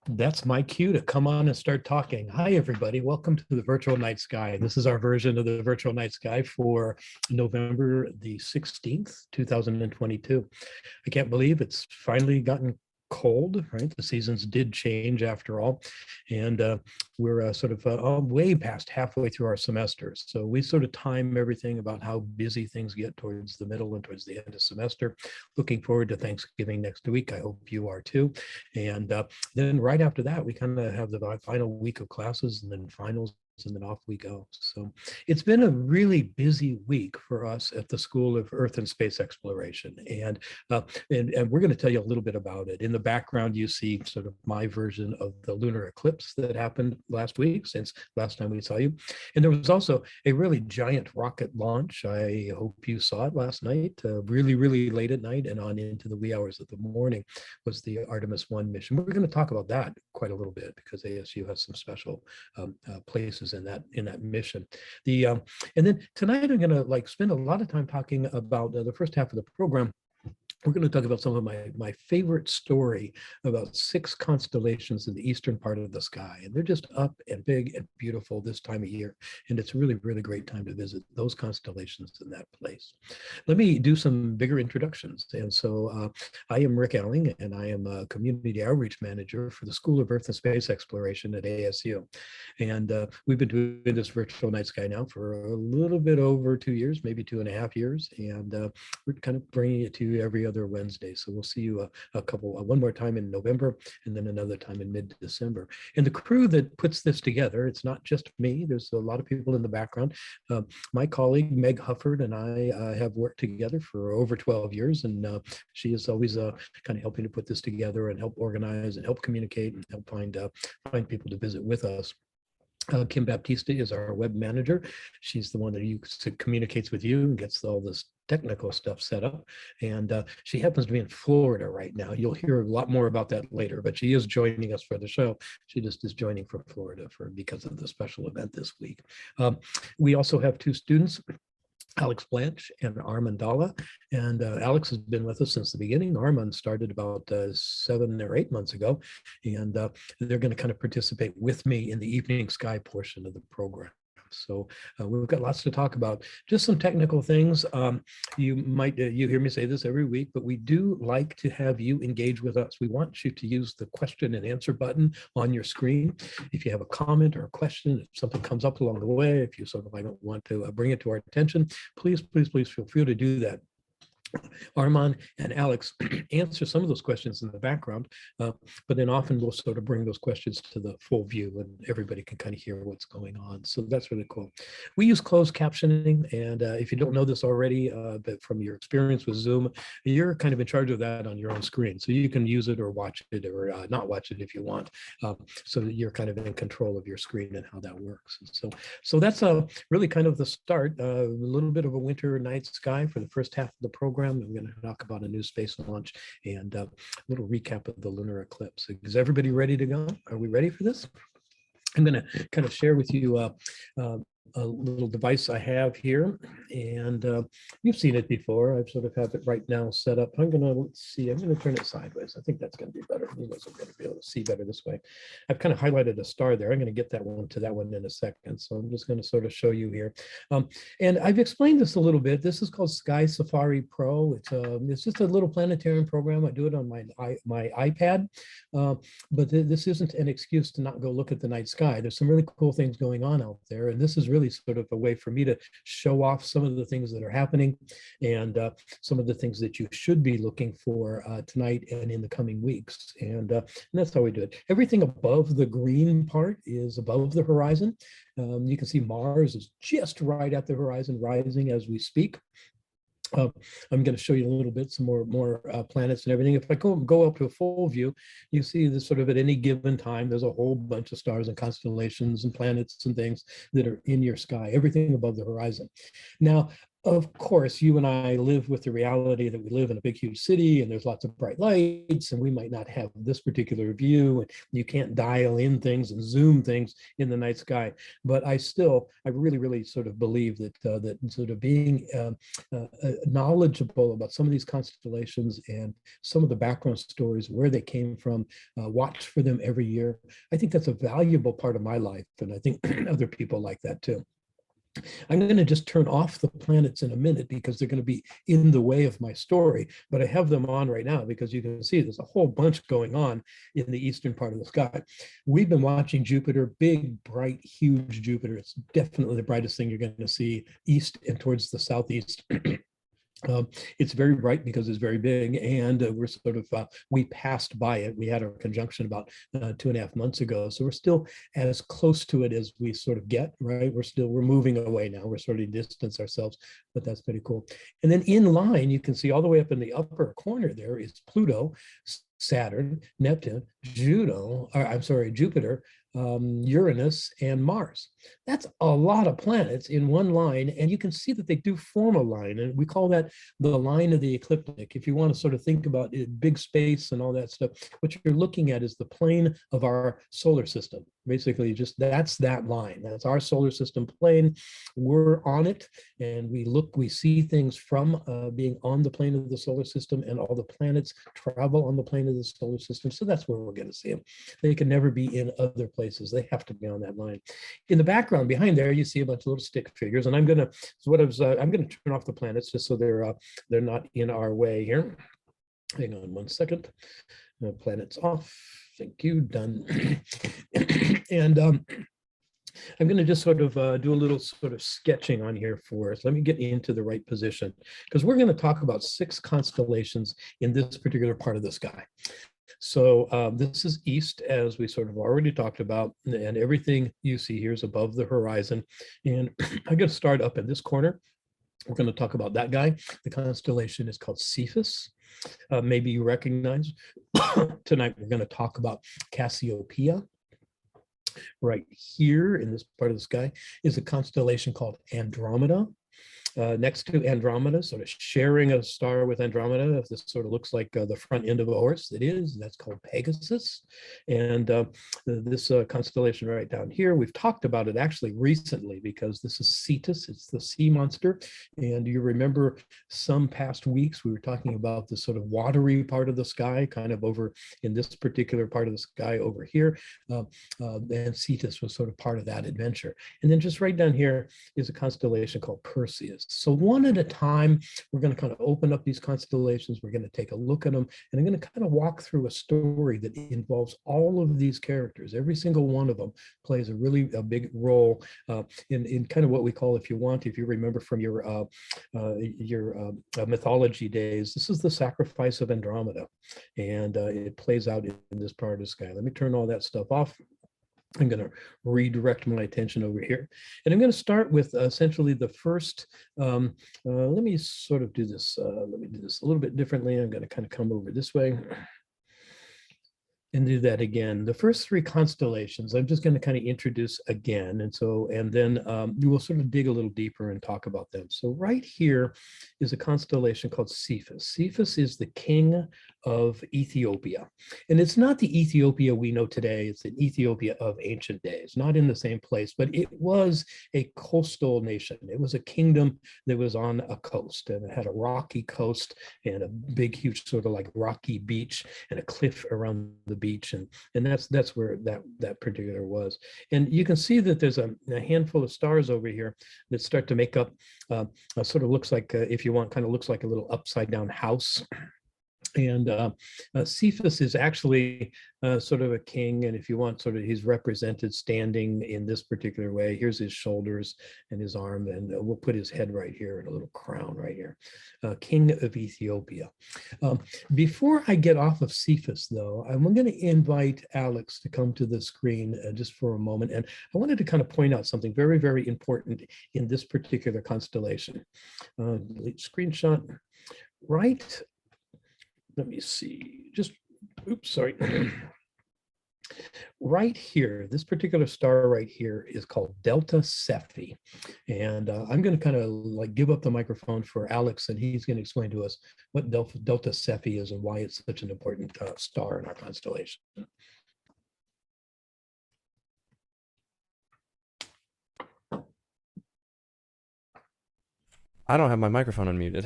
That's my cue to come on and start talking. Hi, everybody. Welcome to the Virtual Night Sky. This is our version of the Virtual Night Sky for November the 16th, 2022. I can't believe it's finally gotten cold, right? The seasons did change after all. And we're way past halfway through our semesters. So we sort of time everything about how busy things get towards the middle and towards the end of semester. Looking forward to Thanksgiving next week. I hope you are too. And then right after that, we kind of have the final week of classes and then finals, and then off we go. So it's been a really busy week for us at the School of Earth and Space Exploration. And we're going to tell you a little bit about it. In the background, you see sort of my version of the lunar eclipse that happened last week, since last time we saw you. And there was also a really giant rocket launch. I hope you saw it last night, really, really late at night and on into the wee hours of the morning was the Artemis 1 mission. We're going to talk about that quite a little bit because ASU has some special places in that mission. And then tonight I'm going to spend a lot of time talking about the first half of the program. We're going to talk about some of my favorite story about 6 constellations in the eastern part of the sky. And they're just up and big and beautiful this time of year. And it's a really, really great time to visit those constellations in that place. Let me do some bigger introductions. And so I am Rick Elling, and I am a community outreach manager for the School of Earth and Space Exploration at ASU. And we've been doing this virtual night sky now for a little bit over 2 years, maybe 2.5 years. And we're kind of bringing it to you every other Wednesday. So we'll see you one more time in November and then another time in mid-December. And the crew that puts this together, it's not just me. There's a lot of people in the background. My colleague, Meg Hufford, and I have worked together for over 12 years. And she is always kind of helping to put this together and help organize and help communicate and help find people to visit with us. Kim Baptiste is our web manager. She's the one that communicates with you and gets all this technical stuff set up. And she happens to be in Florida right now. You'll hear a lot more about that later, but she is joining us for the show. She just is joining from Florida because of the special event this week. We also have 2 students, Alex Blanche and Armand Dalla. And Alex has been with us since the beginning. Armand started about 7 or 8 months ago. And they're going to kind of participate with me in the evening sky portion of the program. So we've got lots to talk about. Just some technical things. You hear me say this every week, but we do like to have you engage with us. We want you to use the question and answer button on your screen. If you have a comment or a question, if something comes up along the way, if you sort of don't want to bring it to our attention, please feel free to do that. Armand and Alex answer some of those questions in the background, but then often we'll sort of bring those questions to the full view and everybody can kind of hear what's going on. So that's really cool. We use closed captioning, and if you don't know this already, but from your experience with Zoom, you're kind of in charge of that on your own screen. So you can use it or watch it or not watch it if you want, so that you're kind of in control of your screen and how that works. So that's really kind of the start, a little bit of a winter night sky for the first half of the program. I'm going to talk about a new space launch and a little recap of the lunar eclipse. Is everybody ready to go? Are we ready for this? I'm going to kind of share with you a little device I have here, and you've seen it before. I've sort of have it right now set up. I'm going to turn it sideways. I think that's going to be better. You guys are going to be able to see better this way. I've kind of highlighted a star there. I'm going to get that one to that one in a second. So I'm just going to sort of show you here. And I've explained this a little bit. This is called Sky Safari Pro. It's just a little planetarium program. I do it on my iPad, but this isn't an excuse to not go look at the night sky. There's some really cool things going on out there, and this is really sort of a way for me to show off some of the things that are happening and some of the things that you should be looking for tonight and in the coming weeks. And that's how we do it. Everything above the green part is above the horizon. You can see Mars is just right at the horizon, rising as we speak. I'm going to show you a little bit, some more planets and everything. If I go up to a full view, you see this sort of at any given time, there's a whole bunch of stars and constellations and planets and things that are in your sky, everything above the horizon. Now, Of course, you and I live with the reality that we live in a big, huge city and there's lots of bright lights, and we might not have this particular view, and you can't dial in things and zoom things in the night sky. But I really, really sort of believe that that sort of being knowledgeable about some of these constellations and some of the background stories, where they came from, watch for them every year. I think that's a valuable part of my life, and I think other people like that too. I'm going to just turn off the planets in a minute because they're going to be in the way of my story, but I have them on right now because you can see there's a whole bunch going on in the eastern part of the sky. We've been watching Jupiter, big, bright, huge Jupiter. It's definitely the brightest thing you're going to see east and towards the southeast. It's very bright because it's very big, and we're sort of we passed by it. We had our conjunction about 2.5 months ago, so we're still as close to it as we sort of get. Right, we're moving away now. We're sort of distance ourselves, but that's pretty cool. And then in line, you can see all the way up in the upper corner there is Pluto, Saturn, Neptune, Jupiter, Uranus, and Mars. That's a lot of planets in one line, and you can see that they do form a line, and we call that the line of the ecliptic. If you want to sort of think about it, big space and all that stuff, what you're looking at is the plane of our solar system. Basically, just that's that line. That's our solar system plane. We're on it, and we see things from being on the plane of the solar system, and all the planets travel on the plane of the solar system. So that's where we're going to see them. They can never be in other places. They have to be on that line. In the background behind there, you see a bunch of little stick figures, and I'm going to turn off the planets just so they're not in our way here. Hang on one second. The planets off. Thank you. Done. And I'm going to just sort of do a little sort of sketching on here for us. Let me get into the right position, because we're going to talk about 6 constellations in this particular part of the sky. So this is east, as we sort of already talked about, and everything you see here is above the horizon. And I'm going to start up in this corner. We're going to talk about that guy. The constellation is called Cephus. Maybe you recognize. Tonight we're going to talk about Cassiopeia. Right here in this part of the sky is a constellation called Andromeda. Next to Andromeda, sort of sharing a star with Andromeda, if this sort of looks like the front end of a horse, it is. That's called Pegasus. And this constellation right down here, we've talked about it actually recently, because this is Cetus. It's the sea monster. And you remember some past weeks, we were talking about the sort of watery part of the sky, kind of over in this particular part of the sky over here. And Cetus was sort of part of that adventure. And then just right down here is a constellation called Perseus. So one at a time, we're going to kind of open up these constellations. We're going to take a look at them, and I'm going to kind of walk through a story that involves all of these characters. Every single one of them plays a big role in kind of what we call, if you remember from your mythology days, this is the sacrifice of Andromeda, and it plays out in this part of the sky. Let me turn all that stuff off. I'm going to redirect my attention over here. And I'm going to start with essentially the first, let me sort of do this. Let me do this a little bit differently. I'm going to kind of come over this way and do that again. The first 3 constellations, I'm just going to kind of introduce again. And then we will sort of dig a little deeper and talk about them. So right here is a constellation called Cephus. Cephus is the king of Ethiopia. And it's not the Ethiopia we know today. It's an Ethiopia of ancient days, not in the same place, but it was a coastal nation. It was a kingdom that was on a coast, and it had a rocky coast and a big, huge sort of like rocky beach and a cliff around the beach. And that's where that particular was. And you can see that there's a handful of stars over here that start to make up sort of looks like, if you want, kind of looks like a little upside down house. And Cephus is actually sort of a king, and if you want, sort of he's represented standing in this particular way. Here's his shoulders and his arm, and we'll put his head right here in a little crown right here. King of Ethiopia. Before I get off of Cephus, though, I'm going to invite Alex to come to the screen just for a moment, and I wanted to kind of point out something very, very important in this particular constellation. Delete screenshot. Right. Let me see, oops, sorry. Right here, this particular star right here is called Delta Cephei. And I'm going to kind of like give up the microphone for Alex, and he's going to explain to us what Delta Cephei is and why it's such an important star in our constellation. I don't have my microphone unmuted.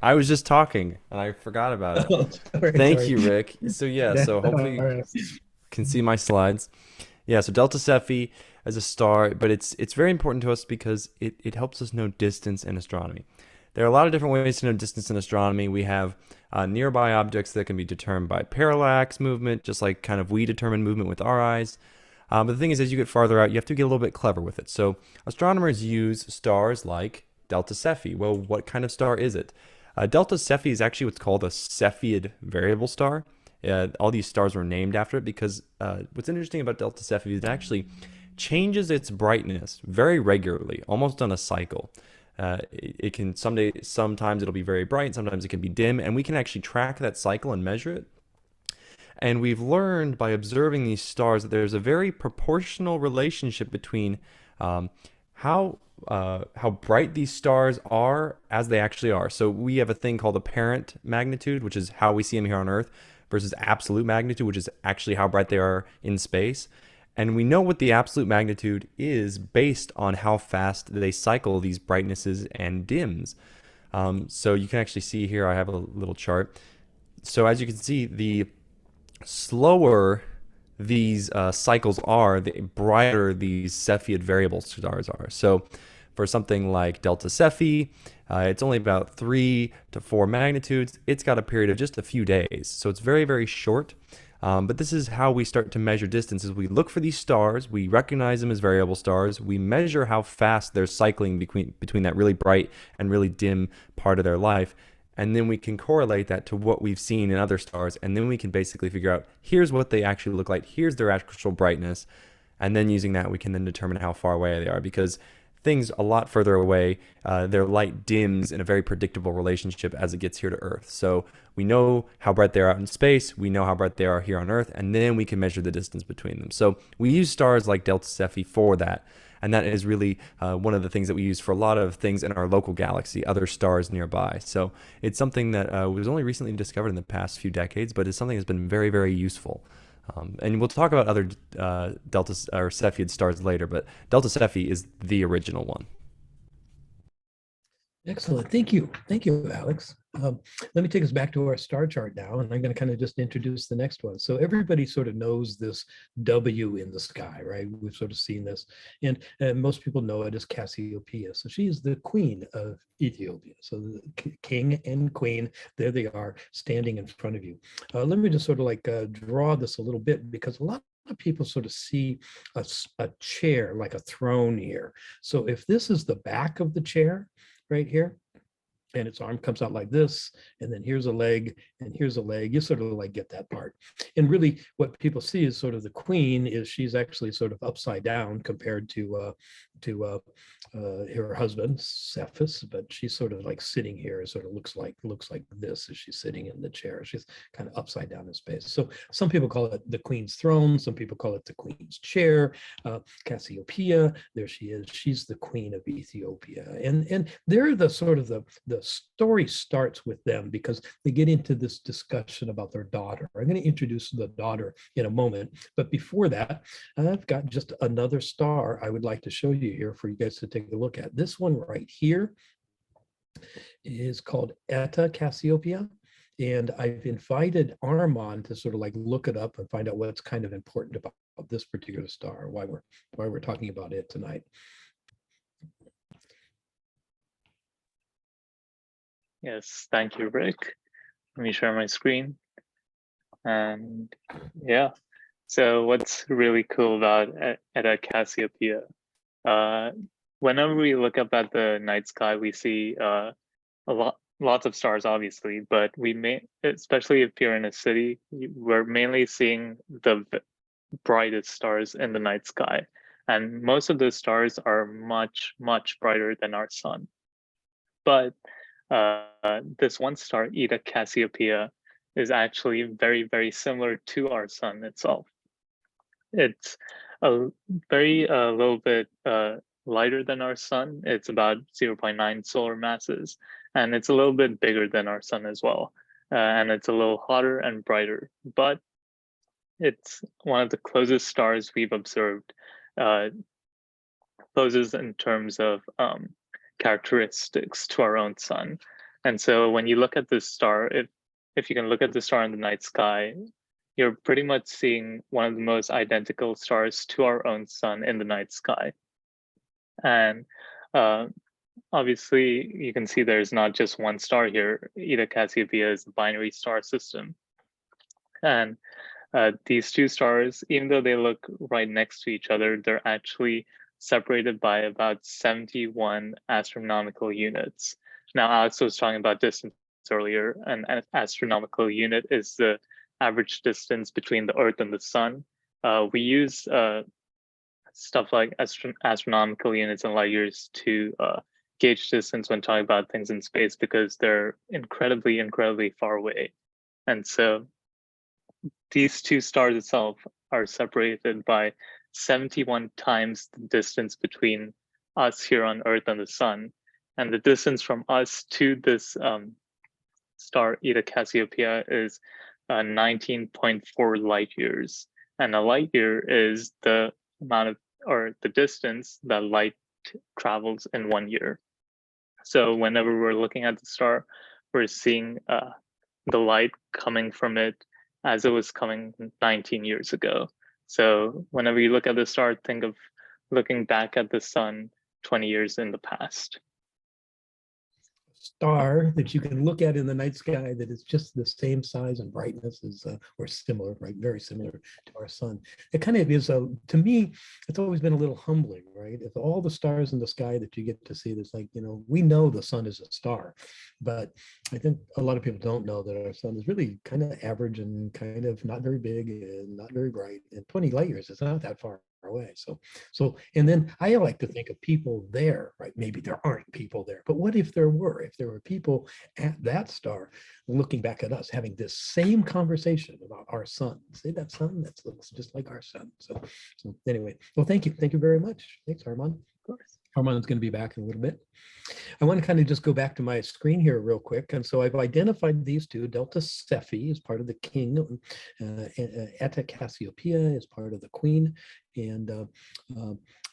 I was just talking and I forgot about it. Oh, Thank sorry. you, Rick. So yeah, That's so all hopefully you right. can see my slides. Yeah, so Delta Cephei as a star, but it's very important to us because it helps us know distance in astronomy. There are a lot of different ways to know distance in astronomy. We have nearby objects that can be determined by parallax movement, just like kind of we determine movement with our eyes. But the thing is, as you get farther out, you have to get a little bit clever with it. So astronomers use stars like Delta Cephei. Well, what kind of star is it? Delta Cephei is actually what's called a Cepheid variable star. All these stars were named after it because what's interesting about Delta Cephei is it actually changes its brightness very regularly, almost on a cycle. It can sometimes it'll be very bright, sometimes it can be dim, and we can actually track that cycle and measure it. And we've learned by observing these stars that there's a very proportional relationship between um, how bright these stars are as they actually are. So we have a thing called apparent magnitude, which is how we see them here on Earth, versus absolute magnitude, which is actually how bright they are in space. And we know what the absolute magnitude is based on how fast they cycle these brightnesses and dims. So you can actually see here, I have a little chart. So as you can see, the slower these cycles are, the brighter these Cepheid variable stars are. So for something like Delta Cephei, it's only about 3 to 4 magnitudes. It's got a period of just a few days. So it's very, very short. But this is how we start to measure distances. We look for these stars, we recognize them as variable stars, we measure how fast they're cycling between that really bright and really dim part of their life, and then we can correlate that to what we've seen in other stars, and then we can basically figure out here's what they actually look like, here's their actual brightness, and then using that we can then determine how far away they are, because things a lot further away, their light dims in a very predictable relationship as it gets here to Earth. So we know how bright they are out in space, we know how bright they are here on Earth, and then we can measure the distance between them. So we use stars like Delta Cephei for that. And that is really one of the things that we use for a lot of things in our local galaxy, other stars nearby. So it's something that was only recently discovered in the past few decades, but it's something that's been very, very useful. And we'll talk about other Delta or Cepheid stars later, but Delta Cephei is the original one. Excellent. Thank you. Thank you, Alex. Let me take us back to our star chart now, and I'm going to kind of just introduce the next one. So everybody sort of knows this W in the sky, right? We've sort of seen this, and most people know it as Cassiopeia. So she is the queen of Ethiopia. So the king and queen, there they are, standing in front of you. Let me just sort of like draw this a little bit, because a lot of people sort of see a chair like a throne here. So if this is the back of the chair, right here, and its arm comes out like this, and then here's a leg, and here's a leg. You sort of like get that part. And really, what people see is sort of the queen is she's actually sort of upside down compared to her husband Cephas, but she's sort of like sitting here. It sort of looks like this as she's sitting in the chair. She's kind of upside down in space. So some people call it the queen's throne. Some people call it the queen's chair. Cassiopeia, there she is. She's the queen of Ethiopia, and they're the sort of the story starts with them because they get into this discussion about their daughter. I'm going to introduce the daughter in a moment, but before that, I've got just another star I would like to show you here for you guys to take a look at. This one right here is called Eta Cassiopeia. And I've invited Armand to sort of like look it up and find out what's kind of important about this particular star, why we're talking about it tonight. Yes, thank you, Rick. Let me share my screen. And yeah, so what's really cool about Eta Cassiopeia? Whenever we look up at the night sky, we see lots of stars, obviously, but especially if you're in a city, we're mainly seeing the brightest stars in the night sky. And most of the stars are much, much brighter than our sun. But this one star, Eta Cassiopeia, is actually very, very similar to our sun itself. It's a very little bit lighter than our sun. It's about 0.9 solar masses, and it's a little bit bigger than our sun as well. And it's a little hotter and brighter, but it's one of the closest stars we've observed, closest in terms of characteristics to our own sun. And so when you look at this star, if you can look at the star in the night sky, you're pretty much seeing one of the most identical stars to our own sun in the night sky. And obviously, you can see there's not just one star here. Eta Cassiopeia is a binary star system. And these two stars, even though they look right next to each other, they're actually separated by about 71 astronomical units. Now, Alex was talking about distance earlier, and an astronomical unit is the average distance between the Earth and the Sun. We use stuff like astronomical units and light years to gauge distance when talking about things in space because they're incredibly, incredibly far away. And so these two stars itself are separated by 71 times the distance between us here on Earth and the Sun. And the distance from us to this star Eta Cassiopeia is 19.4 light years. And a light year is the amount of, or the distance that light travels in 1 year. So whenever we're looking at the star, we're seeing the light coming from it as it was coming 19 years ago. So whenever you look at the star, think of looking back at the sun 20 years in the past. Star that you can look at in the night sky that is just the same size and brightness as or similar, right? Very similar to our sun. It kind of is to me, it's always been a little humbling, right? If all the stars in the sky that you get to see, there's like, we know the sun is a star, but I think a lot of people don't know that our sun is really kind of average and kind of not very big and not very bright. And 20 light years is not that far away. So, and then I like to think of people there, right? Maybe there aren't people there, but what if there were? If there were people at that star looking back at us, having this same conversation about our sun, say that sun that looks just like our sun. So anyway, well, thank you very much. Thanks, Armand. Of course. Armand's going to be back in a little bit. I want to kind of just go back to my screen here real quick. And so I've identified these two. Delta Cephei is part of the king. Eta Cassiopeia is part of the queen. And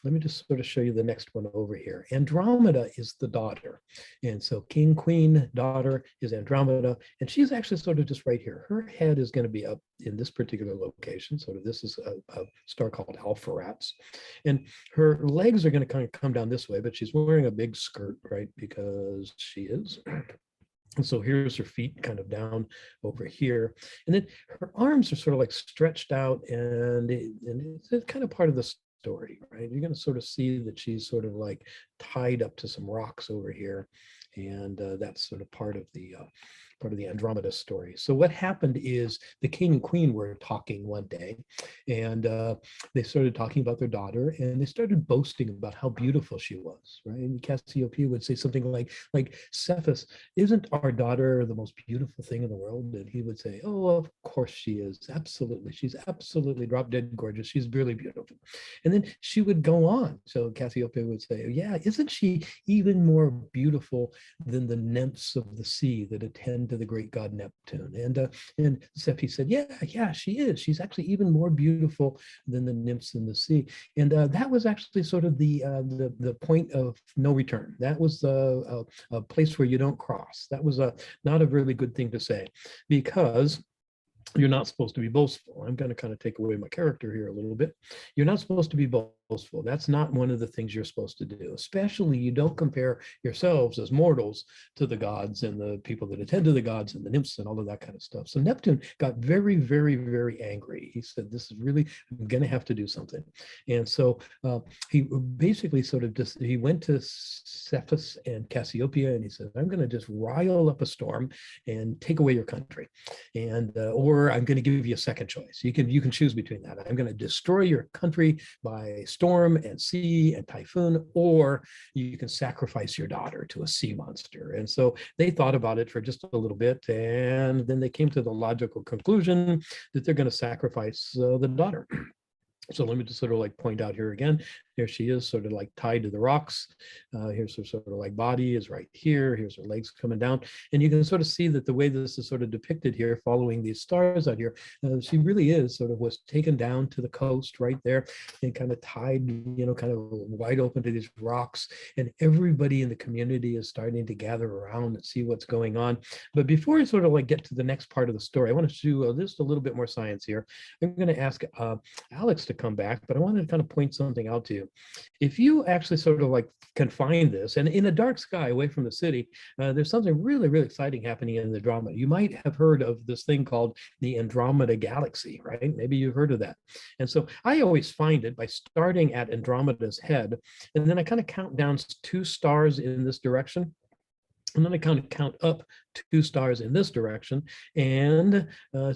let me just sort of show you the next one over here. Andromeda is the daughter. And so king, queen, daughter is Andromeda. And she's actually sort of just right here. Her head is going to be up in this particular location. Sort of this is a star called Alpheratz. And her legs are going to kind of come down this way, but she's wearing a big skirt, right? Because she is. And so here's her feet kind of down over here. And then her arms are sort of like stretched out, and it's kind of part of the story, right? You're going to sort of see that she's sort of like tied up to some rocks over here. And that's sort of part of the Andromeda story. So what happened is the king and queen were talking one day, and they started talking about their daughter, and they started boasting about how beautiful she was, right? And Cassiopeia would say something like Cephas, isn't our daughter the most beautiful thing in the world? And he would say, oh, of course she is. Absolutely. She's absolutely drop dead gorgeous. She's really beautiful. And then she would go on. So Cassiopeia would say, yeah, isn't she even more beautiful than the nymphs of the sea that attend to the great god Neptune? And Cephei said, yeah, she is. She's actually even more beautiful than the nymphs in the sea. And that was actually sort of the point of no return. That was a place where you don't cross. That was not a really good thing to say, because you're not supposed to be boastful. I'm going to kind of take away my character here a little bit. You're not supposed to be boastful. That's not one of the things you're supposed to do. Especially you don't compare yourselves as mortals to the gods and the people that attend to the gods and the nymphs and all of that kind of stuff. So Neptune got very, very, very angry. He said, this is really, I'm going to have to do something. And so he basically sort of just, he went to Cephas and Cassiopeia and he said, I'm going to just rile up a storm and take away your country. And, or I'm going to give you a second choice. You can choose between that. I'm going to destroy your country by storm and sea and typhoon, or you can sacrifice your daughter to a sea monster. And so they thought about it for just a little bit, and then they came to the logical conclusion that they're going to sacrifice the daughter. So let me just sort of like point out here again, there she is sort of like tied to the rocks. Here's her sort of like body is right here. Here's her legs coming down. And you can sort of see that the way this is sort of depicted here, following these stars out here, she really is sort of was taken down to the coast right there and kind of tied, you know, kind of wide open to these rocks. And everybody in the community is starting to gather around and see what's going on. But before I sort of like get to the next part of the story, I want to do just a little bit more science here. I'm going to ask Alex to come back, but I wanted to kind of point something out to you. If you actually sort of like can find this, and in a dark sky away from the city, there's something really, really exciting happening in Andromeda. You might have heard of this thing called the Andromeda Galaxy, right? Maybe you've heard of that. And so I always find it by starting at Andromeda's head, and then I kind of count down 2 stars in this direction. And then I kind of count up 2 stars in this direction. And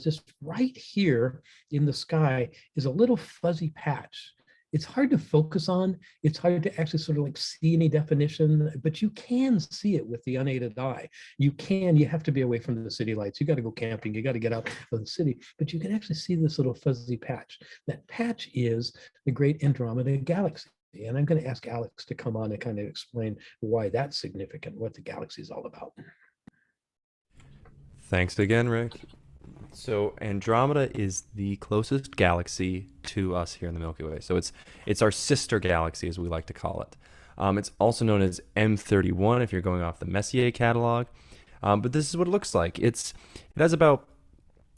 just right here in the sky is a little fuzzy patch. It's hard to focus on. It's hard to actually sort of like see any definition, but you can see it with the unaided eye. You have to be away from the city lights. You got to go camping. You got to get out of the city, but you can actually see this little fuzzy patch. That patch is the great Andromeda Galaxy. And I'm going to ask Alex to come on and kind of explain why that's significant, what the galaxy is all about. Thanks again, Rick. So Andromeda is the closest galaxy to us here in the Milky Way. So it's our sister galaxy, as we like to call it. It's also known as M31 if you're going off the Messier catalog. But this is what it looks like. It has about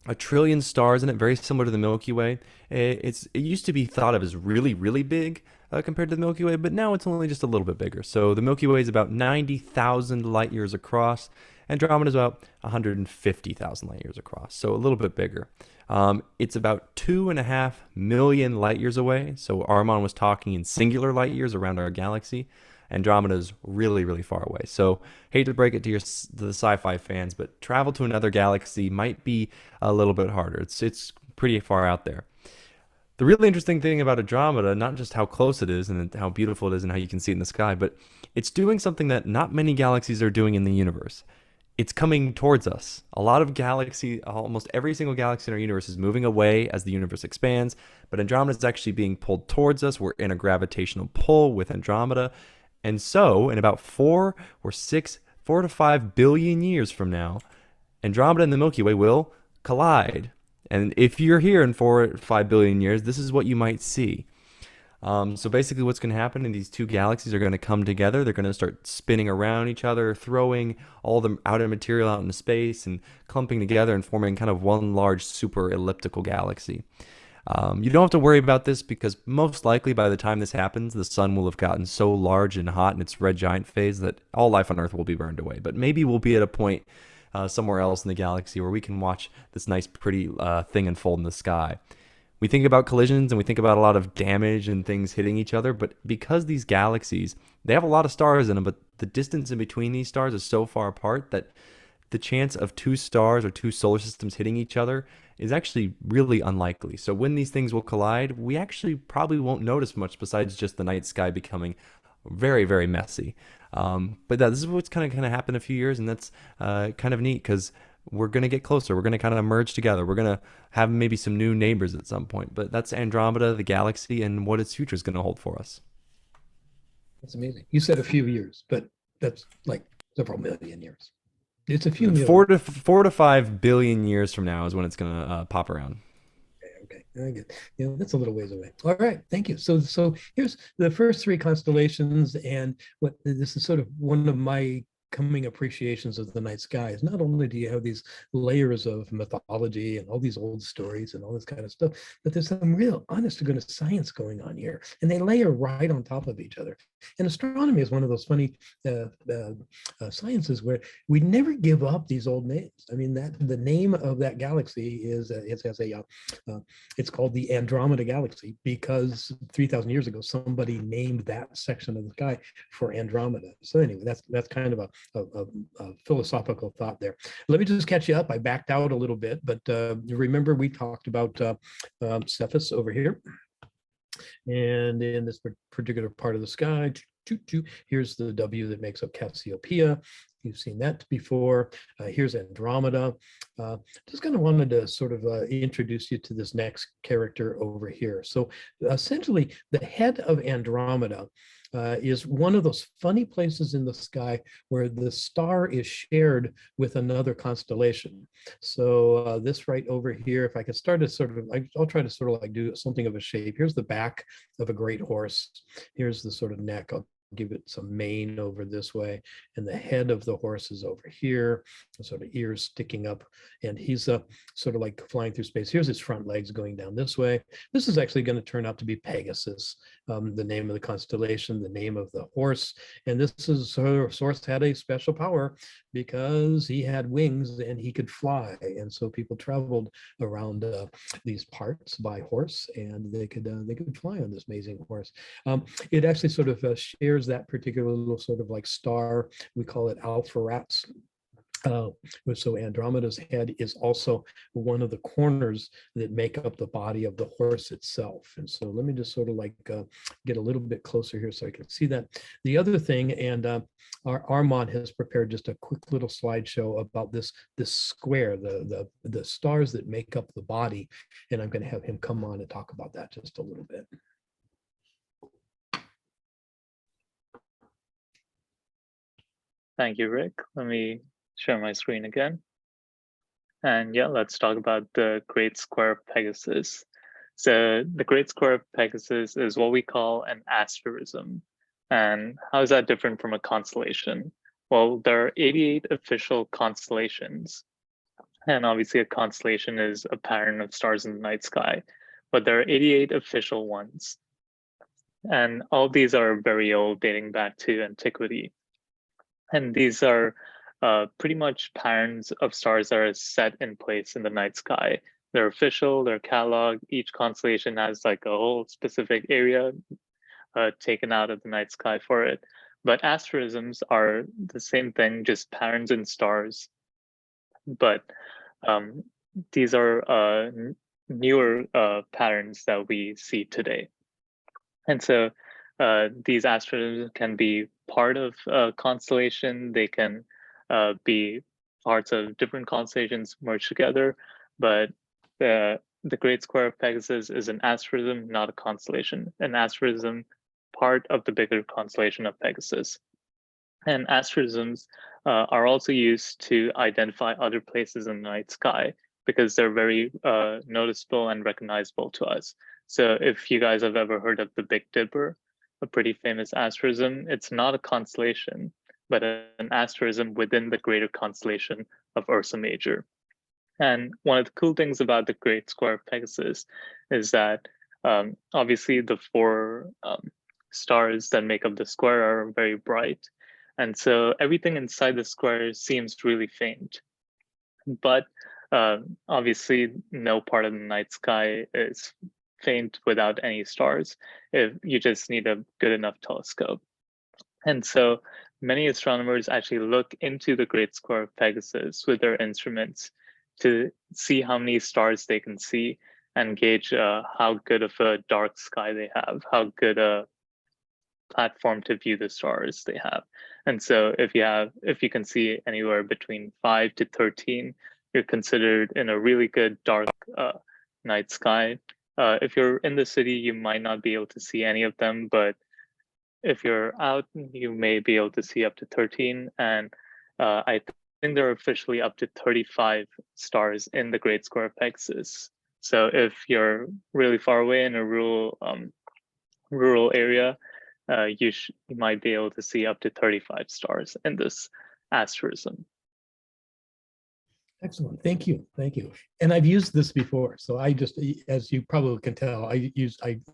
1 trillion stars in it, very similar to the Milky Way. It used to be thought of as really, really big compared to the Milky Way, but now it's only just a little bit bigger. So the Milky Way is about 90,000 light years across. Andromeda is about 150,000 light years across, so a little bit bigger. It's about 2.5 million light years away. So Armand was talking in singular light years around our galaxy. Andromeda is really, really far away. So hate to break it to the sci-fi fans, but travel to another galaxy might be a little bit harder. It's pretty far out there. The really interesting thing about Andromeda, not just how close it is and how beautiful it is and how you can see it in the sky, but it's doing something that not many galaxies are doing in the universe. It's coming towards us. Almost every single galaxy in our universe is moving away as the universe expands, but Andromeda is actually being pulled towards us. We're in a gravitational pull with Andromeda. And so in about 4 to 5 billion years from now, Andromeda and the Milky Way will collide. And if you're here in 4 to 5 billion years, this is what you might see. So basically what's going to happen is these 2 galaxies are going to come together. They're going to start spinning around each other, throwing all the outer material out into space and clumping together and forming kind of one large super elliptical galaxy. You don't have to worry about this because most likely by the time this happens, the sun will have gotten so large and hot in its red giant phase that all life on Earth will be burned away. But maybe we'll be at a point somewhere else in the galaxy where we can watch this nice, pretty thing unfold in the sky. We think about collisions and we think about a lot of damage and things hitting each other, but because these galaxies, they have a lot of stars in them, but the distance in between these stars is so far apart that the chance of 2 stars or 2 solar systems hitting each other is actually really unlikely. So when these things will collide, we actually probably won't notice much besides just the night sky becoming very, very messy. But this is what's kind of happen in a few years, and that's kind of neat because we're going to get closer. We're going to kind of merge together. We're going to have maybe some new neighbors at some point. But that's Andromeda, the galaxy, and what its future is going to hold for us. That's amazing. You said a few years, but that's like several million years. It's a few million. 4 to 5 billion years from now is when it's going to pop around. Okay, I get. That's a little ways away. All right, thank you. So here's the first 3 constellations, and what this is sort of one of my coming appreciations of the night sky is not only do you have these layers of mythology and all these old stories and all this kind of stuff, but there's some real honest to goodness science going on here, and they layer right on top of each other. And astronomy is one of those funny sciences where we never give up these old names. I mean, that the name of that galaxy is it's called the Andromeda Galaxy because 3,000 years ago somebody named that section of the sky for Andromeda. So anyway, that's kind of a philosophical thought there. Let me just catch you up. I backed out a little bit, but remember we talked about Cephas over here. And in this particular part of the sky, here's the W that makes up Cassiopeia. You've seen that before. Here's Andromeda. Just kind of wanted to sort of introduce you to this next character over here. So essentially, the head of Andromeda is one of those funny places in the sky where the star is shared with another constellation. So this right over here, if I could start to sort of, I'll try to sort of like do something of a shape. Here's the back of a great horse. Here's the sort of neck. I'll give it some mane over this way, and the head of the horse is over here, sort of ears sticking up, and he's sort of like flying through space. Here's his front legs going down this way. This is actually going to turn out to be Pegasus, the name of the constellation, the name of the horse, and this is source had a special power because he had wings and he could fly, and so people traveled around these parts by horse, and they could fly on this amazing horse. It actually sort of shares that particular little sort of like star. We call it Alpheratz. So Andromeda's head is also one of the corners that make up the body of the horse itself. And so let me just sort of like get a little bit closer here so I can see that. The other thing, and our Armand has prepared just a quick little slideshow about this square, the stars that make up the body. And I'm going to have him come on and talk about that just a little bit. Thank you, Rick. Let me share my screen again. And yeah, let's talk about the Great Square of Pegasus. So the Great Square of Pegasus is what we call an asterism. And how is that different from a constellation? Well, there are 88 official constellations. And obviously a constellation is a pattern of stars in the night sky, but there are 88 official ones. And all these are very old, dating back to antiquity. And these are pretty much patterns of stars that are set in place in the night sky. They're official, they're cataloged. Each constellation has like a whole specific area taken out of the night sky for it. But asterisms are the same thing, just patterns in stars. But these are newer patterns that we see today. And so these asterisms can be part of a constellation. They can be parts of different constellations merged together. But the Great Square of Pegasus is an asterism, not a constellation. An asterism, part of the bigger constellation of Pegasus. And asterisms are also used to identify other places in the night sky because they're very noticeable and recognizable to us. So if you guys have ever heard of the Big Dipper, a pretty famous asterism, it's not a constellation, but an asterism within the greater constellation of Ursa Major. And one of the cool things about the Great Square of Pegasus is that obviously the four stars that make up the square are very bright. And so everything inside the square seems really faint. But obviously no part of the night sky is faint without any stars. If you just need a good enough telescope. And so many astronomers actually look into the Great Square of Pegasus with their instruments to see how many stars they can see and gauge how good of a dark sky they have, how good a platform to view the stars they have. And so if you can see anywhere between 5 to 13, you're considered in a really good dark night sky. If you're in the city, you might not be able to see any of them, but if you're out, you may be able to see up to 13. And I think there are officially up to 35 stars in the Great Square of Pegasus. So if you're really far away in a rural area, you might be able to see up to 35 stars in this asterism. Excellent. Thank you. Thank you. And I've used this before. So I just, as you probably can tell, I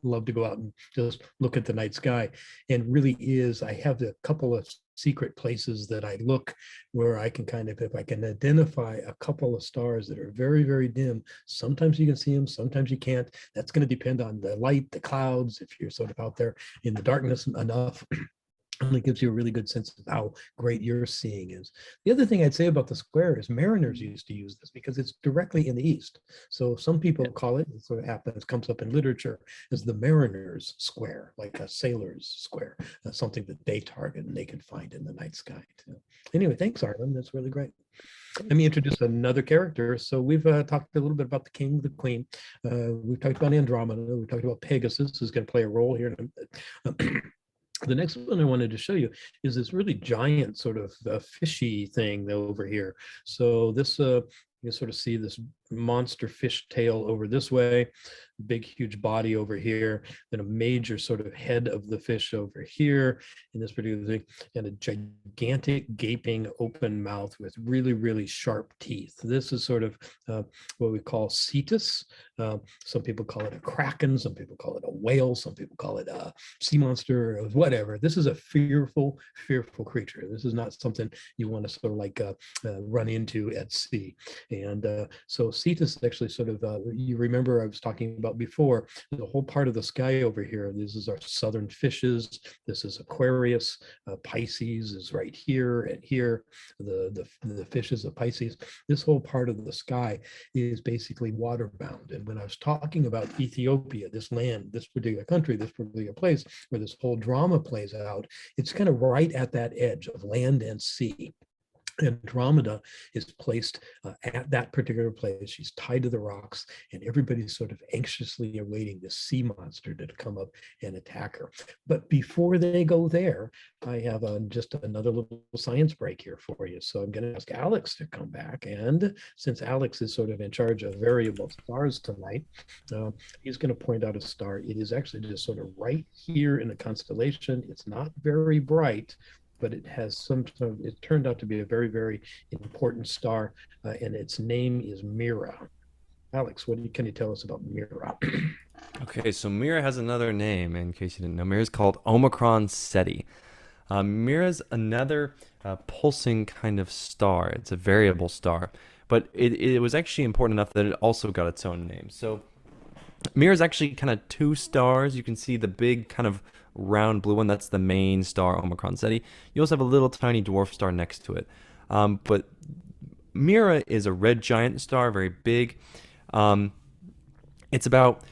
love to go out and just look at the night sky. And really I have a couple of secret places that I look where I can kind of, if I can identify a couple of stars that are very, very dim, sometimes you can see them, sometimes you can't. That's going to depend on the light, the clouds, if you're sort of out there in the darkness enough. And it gives you a really good sense of how great your seeing is. The other thing I'd say about the square is mariners used to use this because it's directly in the east. So some people call it, it sort of happens, comes up in literature as the mariner's square, like a sailor's square, something that they target and they can find in the night sky too. Anyway, thanks, Arlen. That's really great. Let me introduce another character. So we've talked a little bit about the king, the queen. We've talked about Andromeda. We talked about Pegasus, who's going to play a role here. The next one I wanted to show you is this really giant sort of fishy thing over here. So this, you can sort of see this monster fish tail over this way, big, huge body over here, then a major sort of head of the fish over here in this particular thing, and a gigantic gaping open mouth with really, really sharp teeth. This is sort of what we call cetus. Some people call it a kraken, some people call it a whale, some people call it a sea monster, or whatever. This is a fearful, fearful creature. This is not something you want to sort of like run into at sea. And so cetus actually sort of, you remember I was talking about before, the whole part of the sky over here. This is our southern fishes. This is Aquarius. Pisces is right here and here. The fishes of Pisces. This whole part of the sky is basically waterbound. And when I was talking about Ethiopia, this land, this particular country, this particular place where this whole drama plays out, it's kind of right at that edge of land and sea. Andromeda is placed at that particular place. She's tied to the rocks, and everybody's sort of anxiously awaiting this sea monster to come up and attack her. But before they go there, I have just another little science break here for you. So I'm going to ask Alex to come back. And since Alex is sort of in charge of variable stars tonight, he's going to point out a star. It is actually just sort of right here in the constellation. It's not very bright, but it has some sort of, it turned out to be a very, very important star, and its name is Mira. Alex, can you tell us about Mira? Okay, so Mira has another name, in case you didn't know. Mira is called Omicron Ceti. Mira's another pulsing kind of star. It's a variable star, but it was actually important enough that it also got its own name. So Mira's actually kind of two stars. You can see the big kind of round blue one. That's the main star, Omicron Ceti. You also have a little tiny dwarf star next to it. But Mira is a red giant star, very big. It's about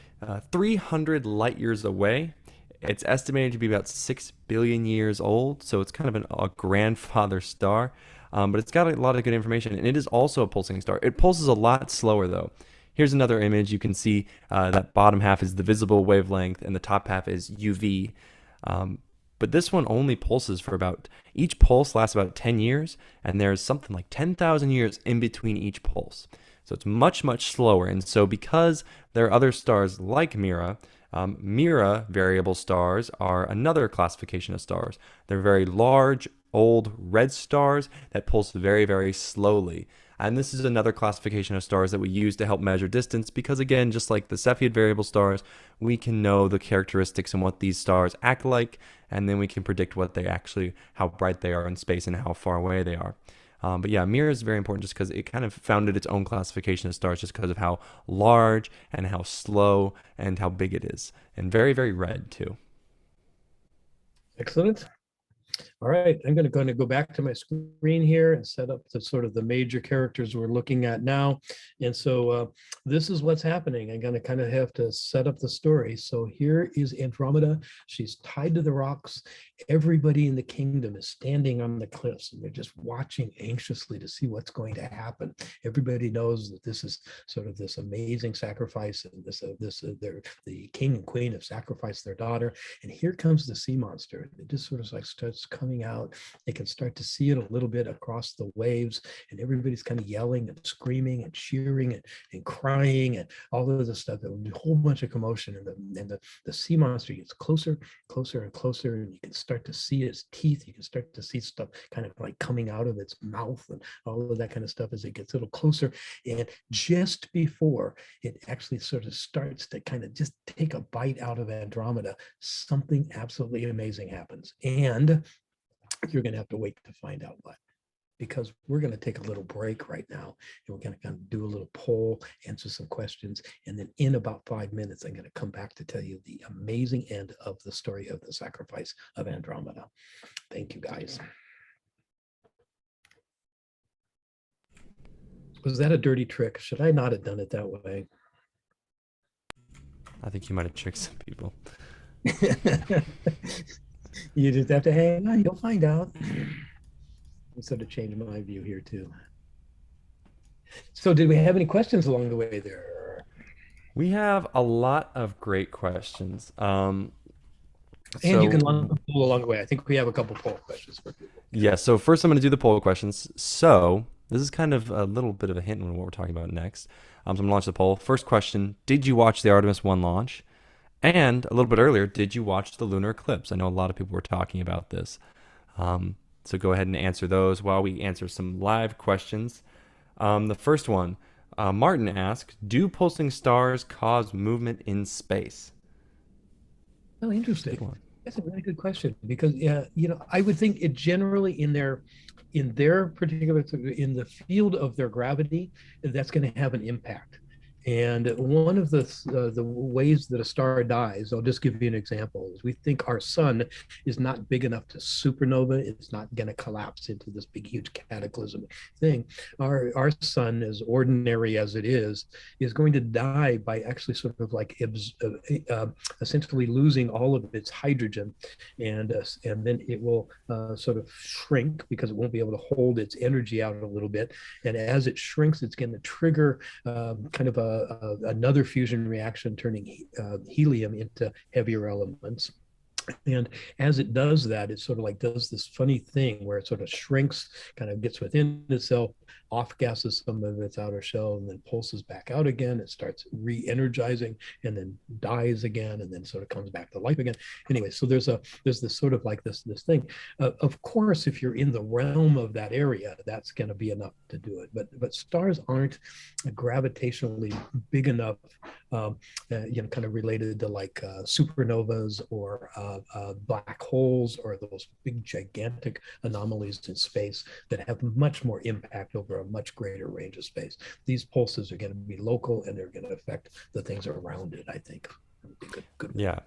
300 light years away. It's estimated to be about 6 billion years old, so it's kind of a grandfather star. But it's got a lot of good information, and it is also a pulsing star. It pulses a lot slower, though. Here's another image. You can see that bottom half is the visible wavelength, and the top half is UV. But this one only pulses for each pulse lasts about 10 years, and there's something like 10,000 years in between each pulse. So it's much, much slower. And so because there are other stars like Mira, Mira variable stars are another classification of stars. They're very large, old red stars that pulse very, very slowly. And this is another classification of stars that we use to help measure distance because, again, just like the Cepheid variable stars, we can know the characteristics and what these stars act like, and then we can predict how bright they are in space and how far away they are. But yeah, Mira is very important just because it kind of founded its own classification of stars just because of how large and how slow and how big it is. And very, very red, too. Excellent. All right, I'm going to go back to my screen here and set up the sort of the major characters we're looking at now. And so this is what's happening. I'm going to kind of have to set up the story. So here is Andromeda. She's tied to the rocks. Everybody in the kingdom is standing on the cliffs, and they're just watching anxiously to see what's going to happen. Everybody knows that this is sort of this amazing sacrifice, and the king and queen have sacrificed their daughter. And here comes the sea monster. It just sort of like starts coming out. They can start to see it a little bit across the waves, and everybody's kind of yelling and screaming and cheering and crying and all of this stuff. There will be a whole bunch of commotion, and the sea monster gets closer, closer, and closer, and you can start to see its teeth. You can start to see stuff kind of like coming out of its mouth and all of that kind of stuff as it gets a little closer. And just before it actually sort of starts to kind of just take a bite out of Andromeda, something absolutely amazing happens. And you're going to have to wait to find out what. because we're going to take a little break right now, and we're going to kind of do a little poll, answer some questions, and then in about 5 minutes, I'm going to come back to tell you the amazing end of the story of the sacrifice of Andromeda. Thank you, guys. Was that a dirty trick? Should I not have done it that way? I think you might have tricked some people. You just have to hang on. You'll find out. I'm sort of change my view here too. So did we have any questions along the way there? We have a lot of great questions. And you can poll along the way. I think we have a couple poll questions for people. Yeah, so first I'm going to do the poll questions. So this is kind of a little bit of a hint on what we're talking about next. So I'm going to launch the poll. First question, did you watch the Artemis 1 launch? And a little bit earlier, did you watch the lunar eclipse? I know a lot of people were talking about this. So go ahead and answer those while we answer some live questions. The first one, Martin asked, do pulsing stars cause movement in space? Oh, interesting. That's a really good question, because I would think it generally in their particular, in the field of their gravity, that's going to have an impact. And one of the ways that a star dies, I'll just give you an example, is we think our sun is not big enough to supernova. It's not going to collapse into this big, huge cataclysm thing. Our sun, as ordinary as it is going to die by actually sort of like essentially losing all of its hydrogen, and then it will sort of shrink because it won't be able to hold its energy out a little bit. And as it shrinks, it's going to trigger kind of another fusion reaction, turning helium into heavier elements. And as it does that, it sort of like does this funny thing where it sort of shrinks, kind of gets within itself, off gases some of its outer shell, and then pulses back out again. It starts re-energizing and then dies again, and then sort of comes back to life again. Anyway, so there's this sort of like this thing. Of course, if you're in the realm of that area, that's going to be enough to do it. But stars aren't gravitationally big enough, kind of related to like supernovas or black holes, or those big gigantic anomalies in space that have much more impact over a much greater range of space. These pulses are going to be local, and they're going to affect the things around it, I think. Good. Yeah,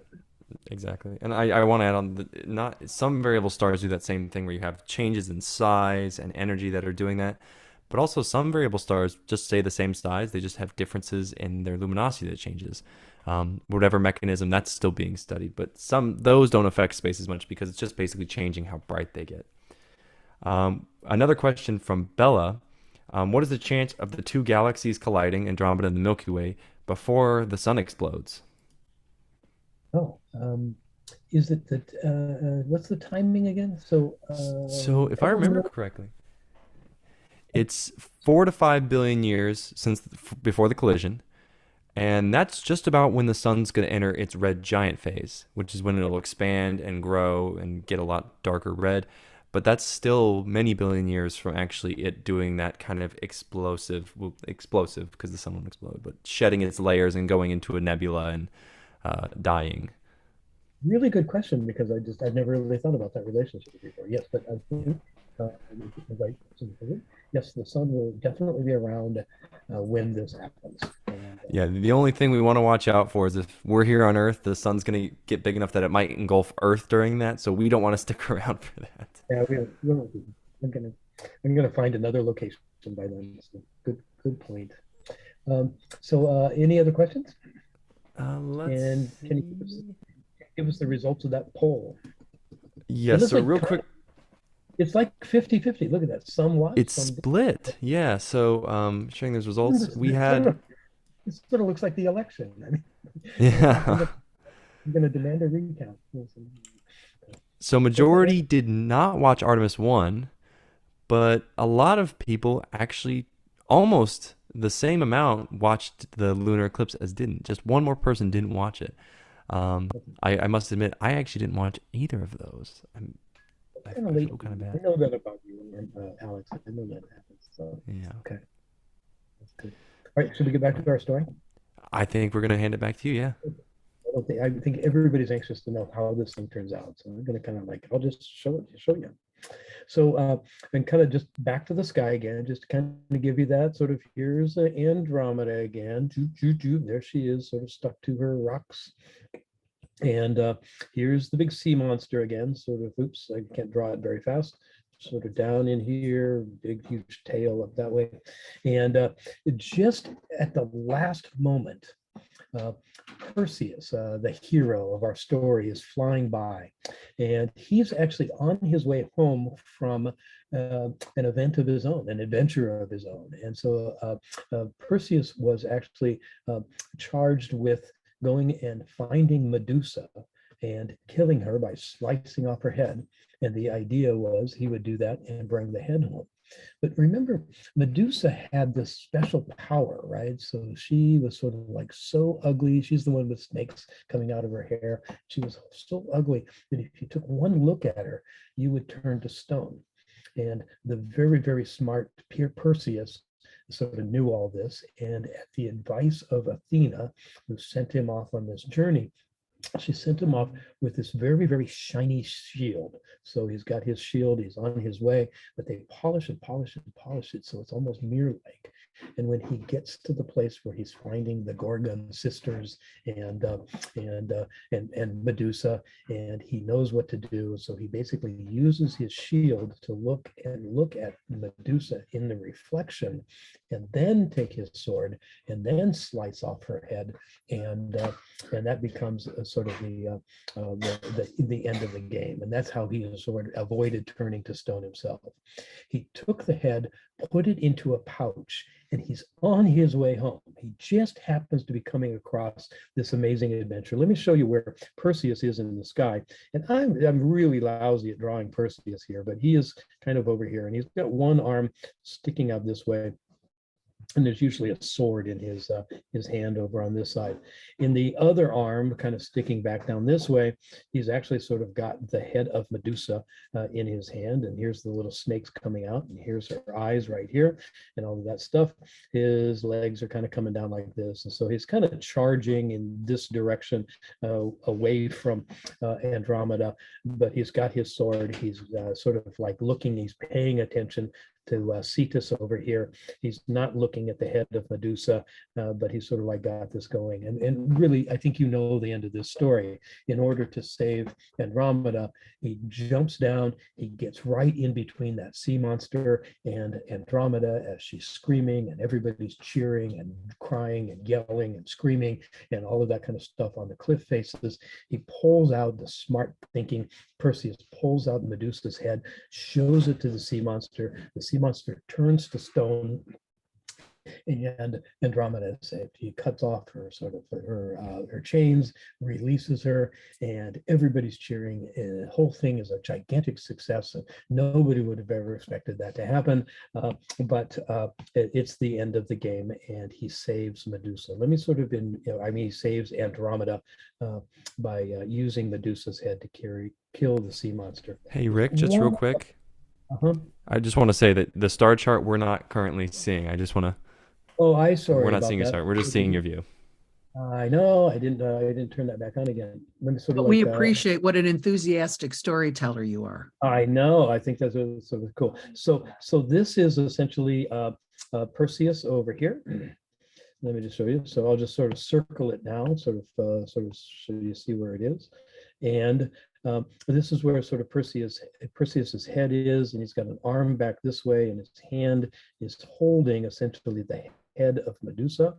exactly. And I want to add on not some variable stars do that same thing where you have changes in size and energy that are doing that. But also some variable stars just stay the same size. They just have differences in their luminosity that changes. Whatever mechanism, that's still being studied. But those don't affect space as much because it's just basically changing how bright they get. Another question from Bella. What is the chance of the two galaxies colliding, Andromeda and the Milky Way, before the sun explodes? Oh, is it that, what's the timing again? So if I remember correctly, it's 4 to 5 billion years before the collision, and that's just about when the sun's going to enter its red giant phase, which is when it'll expand and grow and get a lot darker red. But that's still many billion years from actually it doing that kind of explosive because the sun won't explode, but shedding its layers and going into a nebula and dying. Really good question, because I've never really thought about that relationship before. Yes, but I think right. Yes, the sun will definitely be around when this happens. Yeah, the only thing we want to watch out for is if we're here on Earth, the sun's going to get big enough that it might engulf Earth during that. So we don't want to stick around for that. Yeah, I'm gonna find another location by then. So good point. So any other questions? Can you give us the results of that poll? Yeah, so real quick. It's like 50-50. Look at that. It's split. Yeah. So showing those results, we had. It sort of looks like the election. I mean, yeah. I'm going to demand a recount. So majority did not watch Artemis 1, but a lot of people actually, almost the same amount, watched the lunar eclipse as didn't. Just one more person didn't watch it. I must admit, I actually didn't watch either of those. I feel kind of bad. I know that about you, Alex. I know that happens. So yeah. Okay. That's good. All right. Should we get back to our story? I think we're going to hand it back to you. Yeah. I think everybody's anxious to know how this thing turns out. So I'm going to kind of I'll just show you. And kind of just back to the sky again, just to kind of give you that sort of, here's Andromeda again. There she is, sort of stuck to her rocks. And here's the big sea monster again, sort of, oops, I can't draw it very fast. Sort of down in here, big, huge tail up that way. And just at the last moment, Perseus, the hero of our story, is flying by, and he's actually on his way home from an event of his own, an adventure of his own. And so Perseus was actually charged with going and finding Medusa and killing her by slicing off her head. And the idea was he would do that and bring the head home. But remember, Medusa had this special power, right? So she was sort of like so ugly. She's the one with snakes coming out of her hair. She was so ugly that if you took one look at her, you would turn to stone. And the very, very smart Perseus sort of knew all this. And at the advice of Athena, who sent him off on this journey, she sent him off with this very, very shiny shield. So he's got his shield, he's on his way, but they polish it, polish it, polish it, so it's almost mirror-like. And when he gets to the place where he's finding the Gorgon sisters and Medusa, and he knows what to do, so he basically uses his shield to look at Medusa in the reflection, and then take his sword and then slice off her head, and that becomes sort of the end of the game. And that's how he sort of avoided turning to stone himself. He took the head, put it into a pouch, and he's on his way home. He just happens to be coming across this amazing adventure. Let me show you where Perseus is in the sky. And I'm really lousy at drawing Perseus here, but he is kind of over here, and he's got one arm sticking out this way. And there's usually a sword in his hand over on this side. In the other arm, kind of sticking back down this way, he's actually sort of got the head of Medusa in his hand. And here's the little snakes coming out, and here's her eyes right here, and all of that stuff. His legs are kind of coming down like this. And so he's kind of charging in this direction away from Andromeda, but he's got his sword. He's sort of like looking, he's paying attention to Cetus over here. He's not looking at the head of Medusa, but he's sort of like got this going. And really, I think you know the end of this story. In order to save Andromeda, he jumps down, he gets right in between that sea monster and Andromeda as she's screaming, and everybody's cheering and crying and yelling and screaming and all of that kind of stuff on the cliff faces. He pulls out, the smart thinking Perseus pulls out Medusa's head, shows it to the sea monster. The sea monster turns to stone, and Andromeda is saved. He cuts off her sort of her chains, releases her, and everybody's cheering. The whole thing is a gigantic success, and nobody would have ever expected that to happen. But it's the end of the game, and he saves Medusa. Let me sort of he saves Andromeda by using Medusa's head to kill the sea monster. Hey, Rick, just real quick. Uh-huh. I just want to say that the star chart we're not currently seeing. I just want to. Oh, sorry. We're not seeing your star. We're just seeing your view. I know. I didn't turn that back on again. But we appreciate what an enthusiastic storyteller you are. I know. I think that's sort of cool. So this is essentially Perseus over here. Let me just show you. So I'll just sort of circle it now, sort of so you see where it is. And this is where sort of Perseus's head is, and he's got an arm back this way, and his hand is holding essentially the head of Medusa.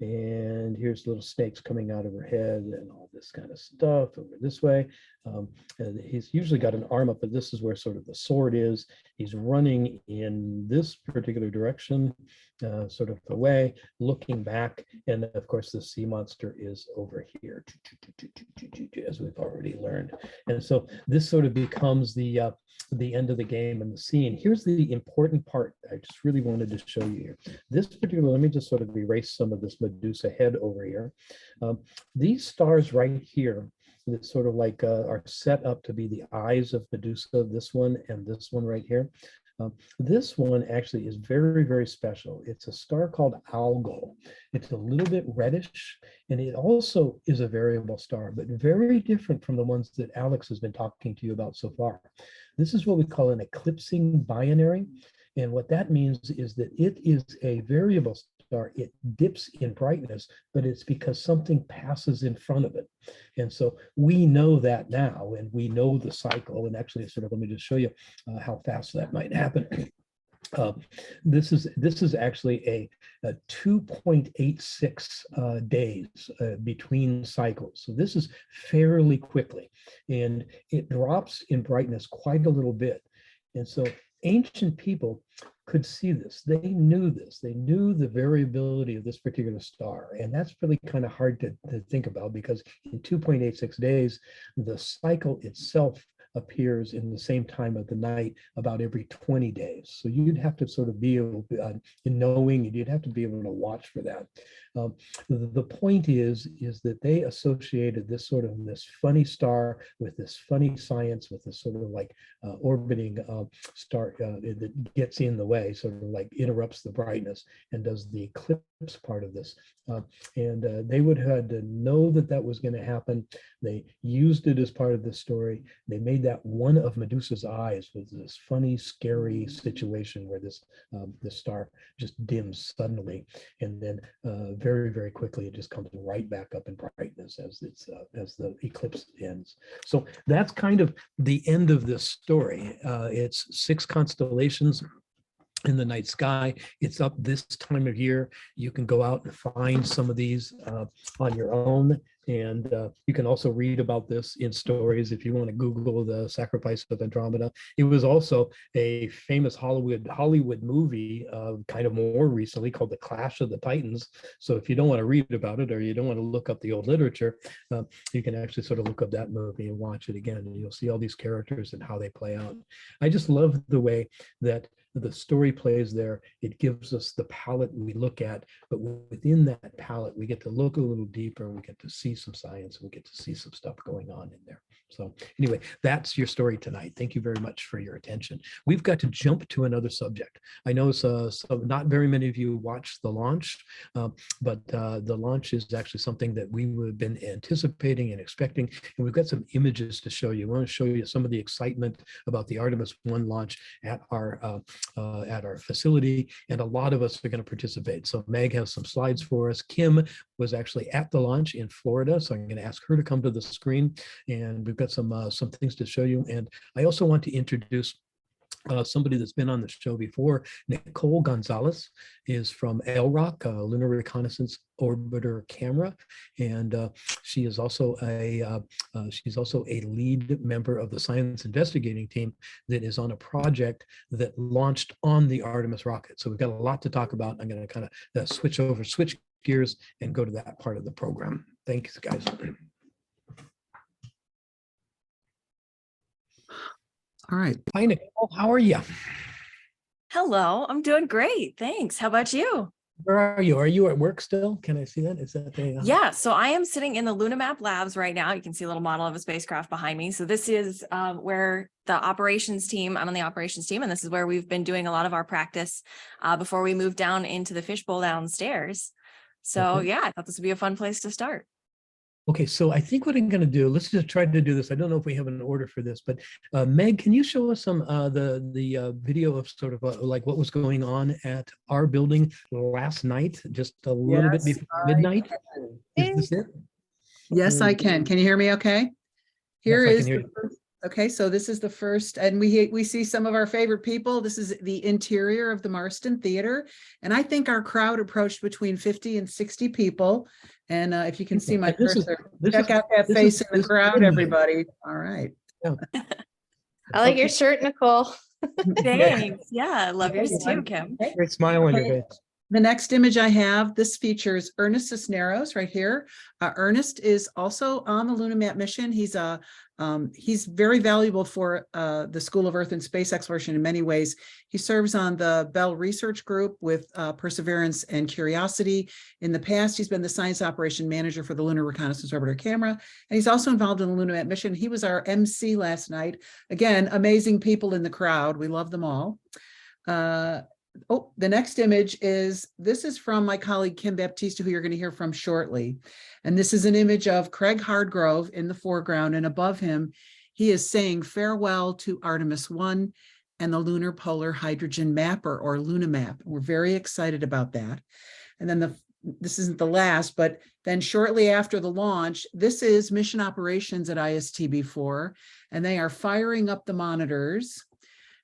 And here's little snakes coming out of her head and all this kind of stuff over this way. And he's usually got an arm up, but this is where sort of the sword is. He's running in this particular direction, sort of away, looking back. And of course, the sea monster is over here, as we've already learned. And so this sort of becomes the end of the game and the scene. Here's the important part I just really wanted to show you here. This particular, let me just sort of erase some of this Medusa head over here. These stars right here that sort of like are set up to be the eyes of Medusa, this one and this one right here. This one actually is very, very special. It's a star called Algol. It's a little bit reddish, and it also is a variable star, but very different from the ones that Alex has been talking to you about so far. This is what we call an eclipsing binary. And what that means is that it is a variable star. It dips in brightness, but it's because something passes in front of it. And so we know that now, and we know the cycle. And actually, sort of, let me just show you how fast that might happen. This is actually a 2.86 days between cycles. So this is fairly quickly, and it drops in brightness quite a little bit. And so ancient people could see this. They knew this. They knew the variability of this particular star. And that's really kind of hard to think about, because in 2.86 days, the cycle itself appears in the same time of the night about every 20 days. So you'd have to sort of be able to, in knowing, you'd have to be able to watch for that. The point is that they associated this sort of this funny star with this funny science, with this sort of like orbiting star that gets in the way, sort of like interrupts the brightness and does the eclipse part of this. And they would have had to know that that was going to happen. They used it as part of the story. They made that one of Medusa's eyes was this funny, scary situation where this star just dims suddenly, and then very, very quickly it just comes right back up in brightness as the eclipse ends. So that's kind of the end of this story. It's 6 constellations in the night sky. It's up this time of year. You can go out and find some of these on your own. And you can also read about this in stories if you want to Google the sacrifice of Andromeda. It was also a famous Hollywood movie kind of more recently called The Clash of the Titans. So if you don't want to read about it, or you don't want to look up the old literature, you can actually sort of look up that movie and watch it again. And you'll see all these characters and how they play out. I just love the way that the story plays there. It gives us the palette we look at, but within that palette, we get to look a little deeper, and we get to see some science, and we get to see some stuff going on in there. So anyway, that's your story tonight. Thank you very much for your attention. We've got to jump to another subject. I know so not very many of you watched the launch, but the launch is actually something that we would have been anticipating and expecting. And we've got some images to show you. I want to show you some of the excitement about the Artemis 1 launch at our facility, and a lot of us are going to participate. So Meg has some slides for us. Kim was actually at the launch in Florida, so I'm going to ask her to come to the screen, and we've got some things to show you. And I also want to introduce somebody that's been on the show before. Nicole Gonzalez is from LROC, Lunar Reconnaissance Orbiter Camera, and she is also a lead member of the science investigating team that is on a project that launched on the Artemis rocket. So we've got a lot to talk about. I'm going to kind of switch gears and go to that part of the program. Thanks, guys. All right. Hi, Nicole. How are you? Hello, I'm doing great. Thanks. How about you? Where are you? Are you at work still? Can I see that? Is that the Yeah, so I am sitting in the LunaMap labs right now. You can see a little model of a spacecraft behind me. So this is where the operations team, I'm on the operations team, and this is where we've been doing a lot of our practice before we move down into the fishbowl downstairs. So Okay. yeah, I thought this would be a fun place to start. Okay, so I think what I'm going to do, let's just try to do this. I don't know if we have an order for this, but Meg, can you show us some the video of sort of like what was going on at our building last night, just a little bit Yes, before midnight? Is this it? Yes, I can. Can you hear me okay? Here Yes, I can is hear the you. first. Okay, so this is the first, and we see some of our favorite people. This is the interior of the Marston Theater, and I think our crowd approached between 50 and 60 people. And if you can see my This is- cursor, this check is- out that this face is- in the this is crowd, midnight. everybody. All right. I like your Okay. shirt, Nicole. Thanks. Yeah, I love yours too, Kim. Great smile on your Okay. face. The next image I have, this features Ernest Cisneros right here. Ernest is also on the LunaMap mission. He's very valuable for the School of Earth and Space Exploration in many ways. He serves on the Bell Research Group with Perseverance and Curiosity. In the past, he's been the Science Operation Manager for the Lunar Reconnaissance Orbiter Camera, and he's also involved in the LunaMap mission. He was our MC last night. Again, amazing people in the crowd. We love them all. Oh, the next image this is from my colleague Kim Baptista, who you're going to hear from shortly. And this is an image of Craig Hardgrove in the foreground, and above him, he is saying farewell to Artemis 1 and the Lunar Polar Hydrogen Mapper, or LunaMap. We're very excited about that. And then this isn't the last, but then shortly after the launch, this is mission operations at ISTB4, and they are firing up the monitors.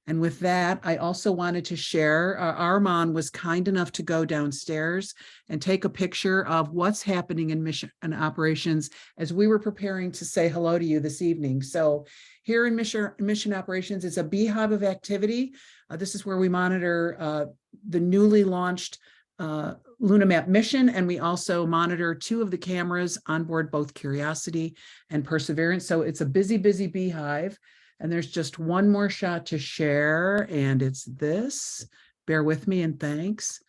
And with that, I also wanted to share, Armand was kind enough to go downstairs and take a picture of what's happening in mission and operations as we were preparing to say hello to you this evening. So here in mission operations, it's a beehive of activity. This is where we monitor the newly launched LunaMap mission, and we also monitor 2 of the cameras on board both Curiosity and Perseverance. So it's a busy, busy beehive. And there's just one more shot to share, and it's this. Bear with me and thanks.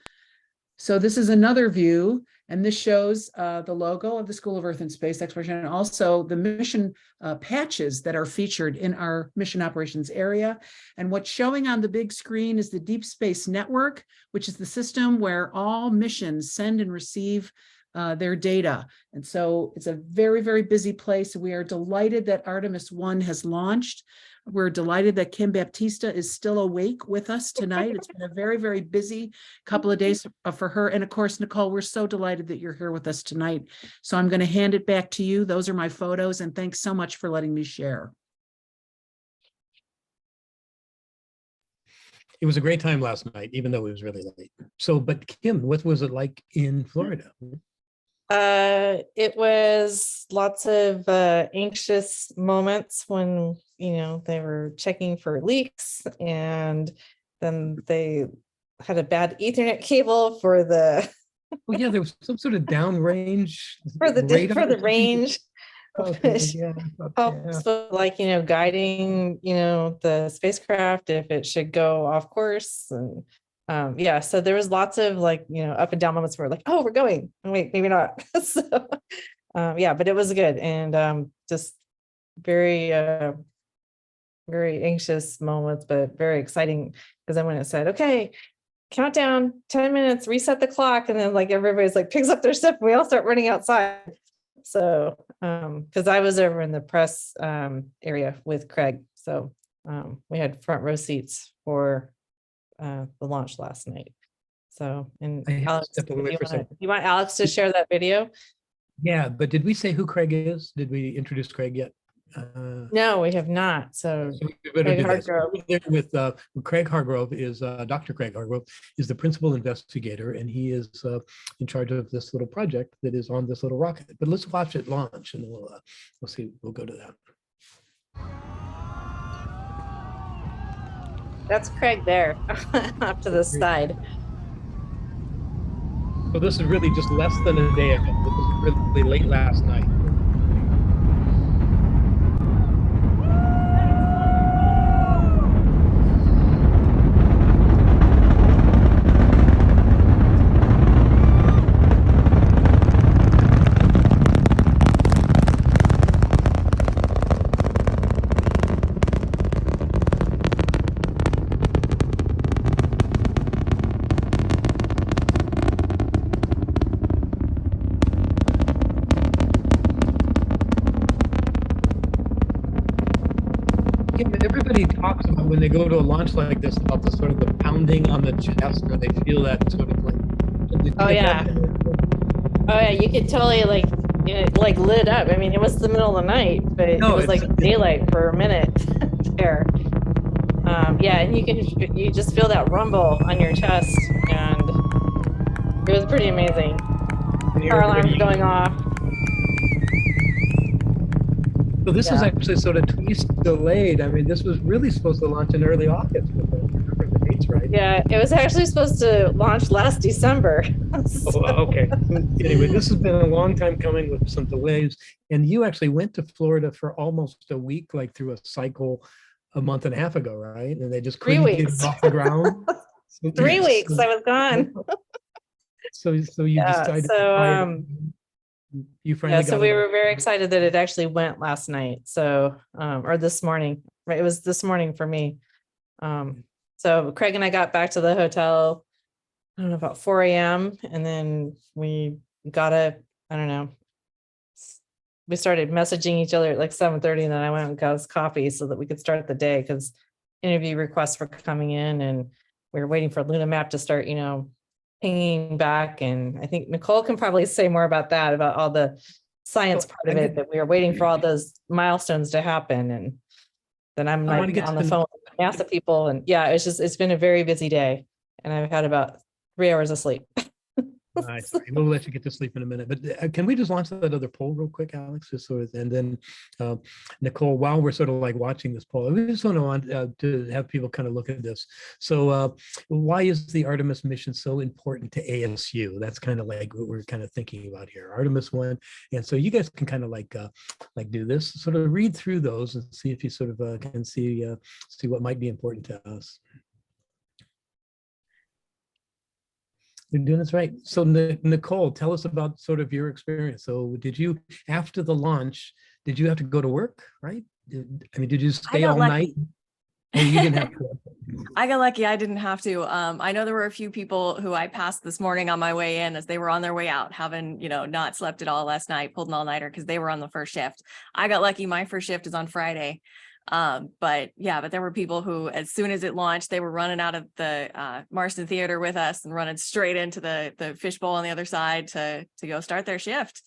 So this is another view, and this shows the logo of the School of Earth and Space Exploration, and also the mission patches that are featured in our mission operations area. And what's showing on the big screen is the Deep Space Network, which is the system where all missions send and receive their data. And so it's a very, very busy place. We are delighted that Artemis 1 has launched. We're delighted that Kim Baptista is still awake with us tonight. It's been a very, very busy couple of days for her. And of course, Nicole, we're so delighted that you're here with us tonight. So I'm going to hand it back to you. Those are my photos, and thanks so much for letting me share. It was a great time last night, even though it was really late. So, but Kim, what was it like in Florida? It was lots of anxious moments when, they were checking for leaks, and then they had a bad Ethernet cable for the Oh yeah, there was some sort of downrange for the radar. range. Okay, Which yeah, helps with, like, guiding, the spacecraft if it should go off course. And yeah, so there was lots of, like, up and down moments where, like, oh, we're going, and wait, maybe not. So yeah, but it was good, and just very very anxious moments, but very exciting, because then when it said, okay, countdown 10 minutes, reset the clock, and then, like, everybody's like picks up their stuff and we all start running outside. So because I was over in the press area with Craig, so we had front row seats for the launch last night. So, and I have to Alex, step away for a second. you want Alex to share that video? Yeah, but did we say who Craig is? Did we introduce Craig yet? No, we have not. So So we better Craig do this. Hardgrove. We're there with Craig Hargrove is Dr. Craig Hargrove is the principal investigator, and he is in charge of this little project that is on this little rocket. But let's watch it launch, and we'll see. We'll go to that. That's Craig there, off to the side. So this is really just less than a day ago. This is really late last night. Yeah, but everybody talks about when they go to a launch like this about the sort of the pounding on the chest, or they feel that sort of like. Oh, yeah. Oh yeah, you could totally, like, it like lit up. I mean, it was the middle of the night, but it No, was like it's- daylight for a minute there. Yeah, and you just feel that rumble on your chest, and it was pretty amazing. And Car alarms everybody- going off. So this is Yeah. actually sort of twice delayed. I mean, this was really supposed to launch in early August, if I remember the dates right. Yeah, it was actually supposed to launch last December. Oh, okay. Anyway, this has been a long time coming with some delays. And you actually went to Florida for almost a week, like through a cycle a month and a half ago, right? And they just 3 couldn't get weeks. it off the ground. So- 3 weeks I was gone. So you Yeah, decided to so, try it. You finally Yeah, got so we it. were very excited that it actually went last night. So, or this morning, right? It was this morning for me. So Craig and I got back to the hotel, I don't know, about 4 a.m. And then we got up, I don't know. We started messaging each other at like 7:30, and then I went and got us coffee so that we could start the day, because interview requests were coming in and we were waiting for LunaMap to start, pinging back. And I think Nicole can probably say more about that, about all the science Well, part of it, that we were waiting for all those milestones to happen. And then I'm I wanna like get on to the phone with NASA people. And yeah, it's been a very busy day. And I've had about 3 hours of sleep. Nice. We'll let you get to sleep in a minute, but can we just launch that other poll real quick, Alex? Just so, and then Nicole, while we're sort of like watching this poll, we just want to have people kind of look at this. So why is the Artemis mission so important to ASU? That's kind of like what we're kind of thinking about here, Artemis 1. And so you guys can kind of like do this, sort of read through those and see if you sort of can see what might be important to us. You're doing this right. So Nicole, tell us about sort of your experience. So did you, after the launch, did you have to go to work, right? Did you stay all night? Oh, you didn't have to. I got lucky. I didn't have to. I know there were a few people who I passed this morning on my way in as they were on their way out, having, not slept at all last night, pulled an all-nighter because they were on the first shift. I got lucky. My first shift is on Friday. But there were people who, as soon as it launched, they were running out of the Marston Theater with us and running straight into the fishbowl on the other side to go start their shift.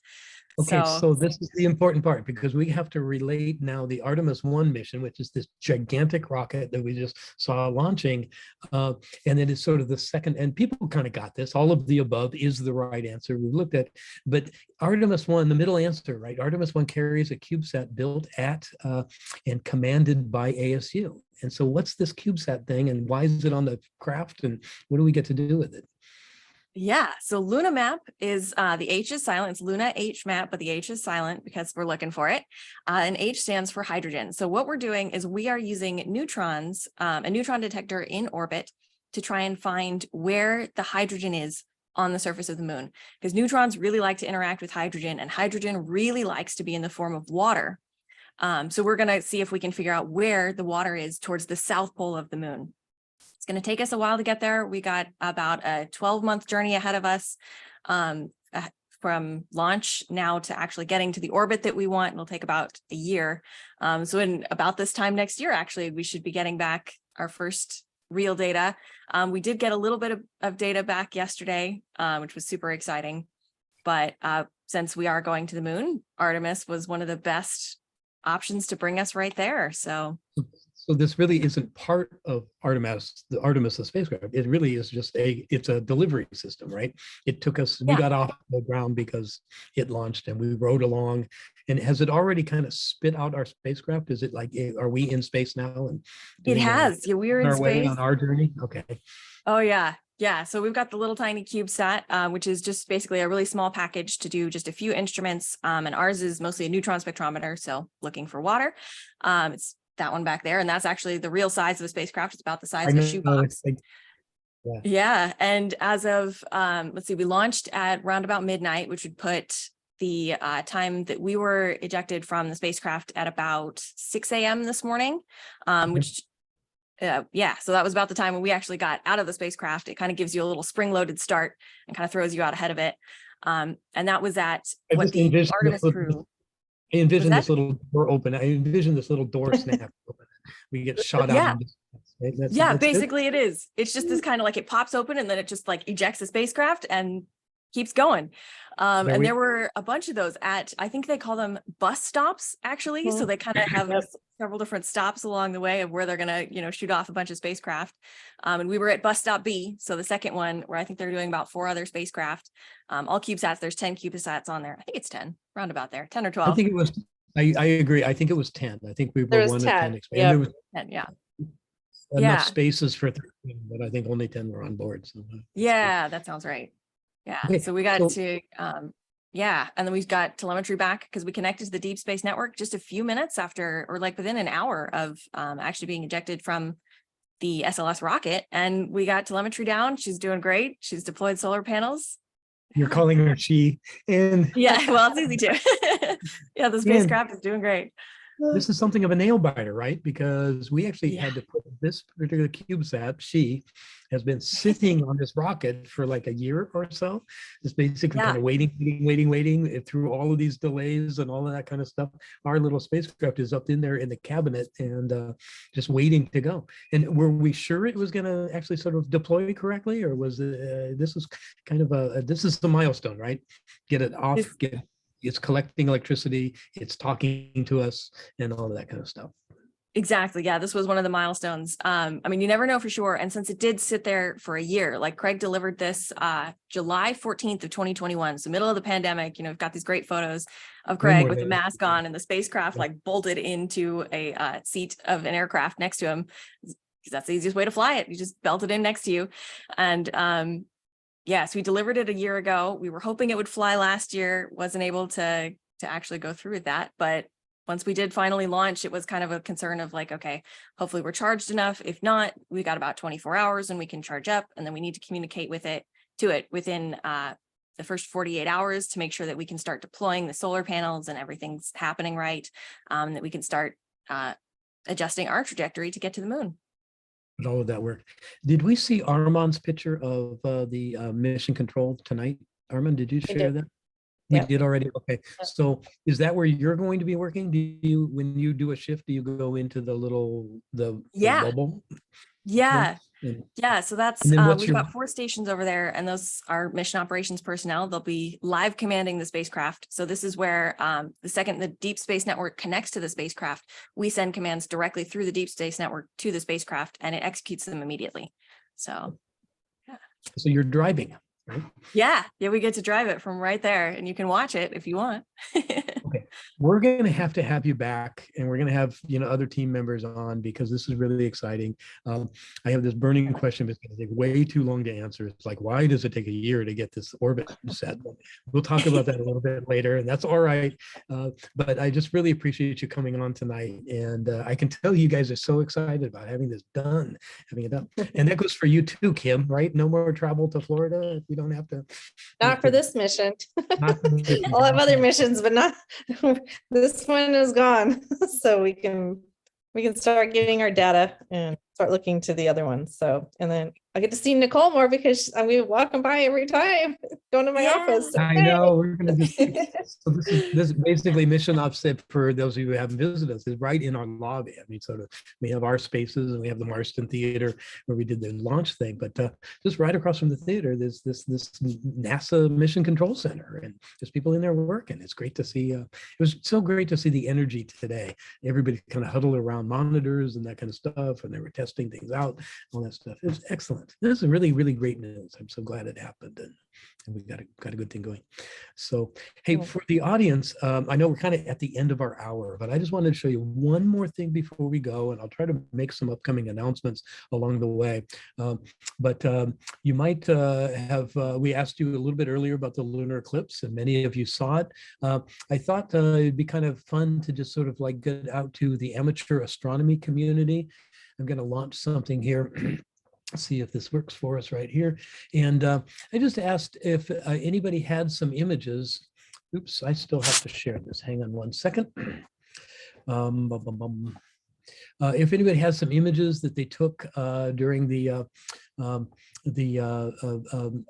Okay, so this is the important part, because we have to relate now the Artemis 1 mission, which is this gigantic rocket that we just saw launching. And it is sort of the second, and people kind of got this, all of the above is the right answer we looked at. But Artemis 1, the middle answer, right? Artemis 1 carries a CubeSat built at and commanded by ASU. And so what's this CubeSat thing, and why is it on the craft, and what do we get to do with it? Yeah, so LunaMap is the H is silent. It's Luna H map, but the H is silent because we're looking for it. And H stands for hydrogen. So what we're doing is we are using neutrons, a neutron detector in orbit, to try and find where the hydrogen is on the surface of the moon, because neutrons really like to interact with hydrogen, and hydrogen really likes to be in the form of water. So we're going to see if we can figure out where the water is towards the south pole of the moon. It's going to take us a while to get there. We got about a 12-month journey ahead of us from launch now to actually getting to the orbit that we want. It'll take about a year. So in about this time next year, actually, we should be getting back our first real data. We did get a little bit of data back yesterday, which was super exciting. But since we are going to the moon, Artemis was one of the best options to bring us right there. So this really isn't part of Artemis, the spacecraft. It really is just it's a delivery system, right? It took us, we got off the ground because it launched and we rode along. And has it already kind of spit out our spacecraft? Is it like, are we in space now? And it has. Yeah, we were in space on our journey. Okay. Oh yeah. Yeah, so we've got the little tiny CubeSat, which is just basically a really small package to do just a few instruments. And ours is mostly a neutron spectrometer, so looking for water. It's that one back there, and that's actually the real size of a spacecraft. It's about the size of a shoebox. Yeah, and as of let's see, we launched at around about midnight, which would put the time that we were ejected from the spacecraft at about 6 a.m. this morning, which so that was about the time when we actually got out of the spacecraft. It kind of gives you a little spring-loaded start and kind of throws you out ahead of it. And that was at what the Artemis crew. I envision this little door open. I envision this little door snap open. We get shot out. Yeah, basically it is. It's just this kind of like it pops open and then it just like ejects the spacecraft and keeps going. And there were a bunch of those at, I think they call them bus stops actually. So they kind of have several different stops along the way of where they're going to, shoot off a bunch of spacecraft. And we were at bus stop B. So the second one where I think they're doing about 4 other spacecraft, all CubeSats. There's 10 CubeSats on there. I think it's 10, round about there, 10 or 12. I think it was, I agree. I think it was 10. I think we were one 10. of 10. There was 10, yeah. Enough spaces for 13, but I think only 10 were on board. So yeah, that sounds right. Yeah, okay, so we got to, and then we got telemetry back because we connected to the Deep Space Network just a few minutes after, or like within an hour of actually being ejected from the SLS rocket. And we got telemetry down. She's doing great. She's deployed solar panels. You're calling her she, and yeah, well, it's easy to. Yeah, the spacecraft is doing great. this is something of a nail biter, right? Because we actually had to put this particular CubeSat, she has been sitting on this rocket for like a year or so. It's basically kind of waiting through all of these delays and all of that kind of stuff. Our little spacecraft is up in there in the cabinet and just waiting to go. And were we sure it was going to actually sort of deploy correctly, or was it, this was kind of this is the milestone, right? Get it off, it's collecting electricity, it's talking to us and all of that kind of stuff. Exactly. Yeah, this was one of the milestones. I mean, you never know for sure. And since it did sit there for a year, like Craig delivered this July 14th of 2021, so middle of the pandemic, you know, we've got these great photos of Craig with the mask on and the spacecraft like bolted into a seat of an aircraft next to him, because that's the easiest way to fly it. You just belt it in next to you. And yes, we delivered it a year ago. We were hoping it would fly last year, wasn't able to actually go through with that. But once we did finally launch, it was kind of a concern of like, okay, hopefully we're charged enough. If not, we got about 24 hours and we can charge up, and then we need to communicate with it within the first 48 hours to make sure that we can start deploying the solar panels and everything's happening right, that we can start adjusting our trajectory to get to the moon. All of that work. Did we see Armand's picture of the mission control tonight? Armand, did you share that? We did already. Okay. So is that where you're going to be working? Do you, when you do a shift, do you go into the little, the bubble? Yeah. Yeah. So that's, we've got 4 stations over there, and those are mission operations personnel. They'll be live commanding the spacecraft. So this is where the second the deep space network connects to the spacecraft, we send commands directly through the deep space network to the spacecraft, and it executes them immediately. So, yeah. So you're driving. Right? Yeah, we get to drive it from right there, and you can watch it if you want. Okay, we're going to have you back, and we're going to have other team members on, because this is really exciting. I have this burning question, but it's going to take way too long to answer. It's like, why does it take a year to get this orbit set? We'll talk about that a little bit later, and that's all right. But I just really appreciate you coming on tonight, and I can tell you guys are so excited about having this done, having it done. And that goes for you too, Kim. Right? No more travel to Florida if you don't have to. Not for this mission. I'll have other missions, but not this one is gone. So we can start getting our data and start looking to the other ones. So, and then I get to see Nicole more because I'm walking by every time, going to my office. I know, we're gonna just, so this is basically mission offset for those of you who haven't visited us, is right in our lobby. I mean, sort of, we have our spaces and we have the Marston Theater where we did the launch thing, but just right across from the theater, there's this NASA Mission Control Center, and there's people in there working. It's great to see. It was so great to see the energy today. Everybody kind of huddled around monitors and that kind of stuff, and they were testing things out, all that stuff. It was excellent. This is really, really great news. I'm so glad it happened, and we got a good thing going. So, hey, for the audience, I know we're kind of at the end of our hour, but I just wanted to show you one more thing before we go, and I'll try to make some upcoming announcements along the way. But you might have, we asked you a little bit earlier about the lunar eclipse, and many of you saw it. I thought it'd be kind of fun to just sort of like get out to the amateur astronomy community. I'm going to launch something here. See if this works for us right here. And I just asked if anybody had some images. Oops, I still have to share this. Hang on one second. If anybody has some images that they took during the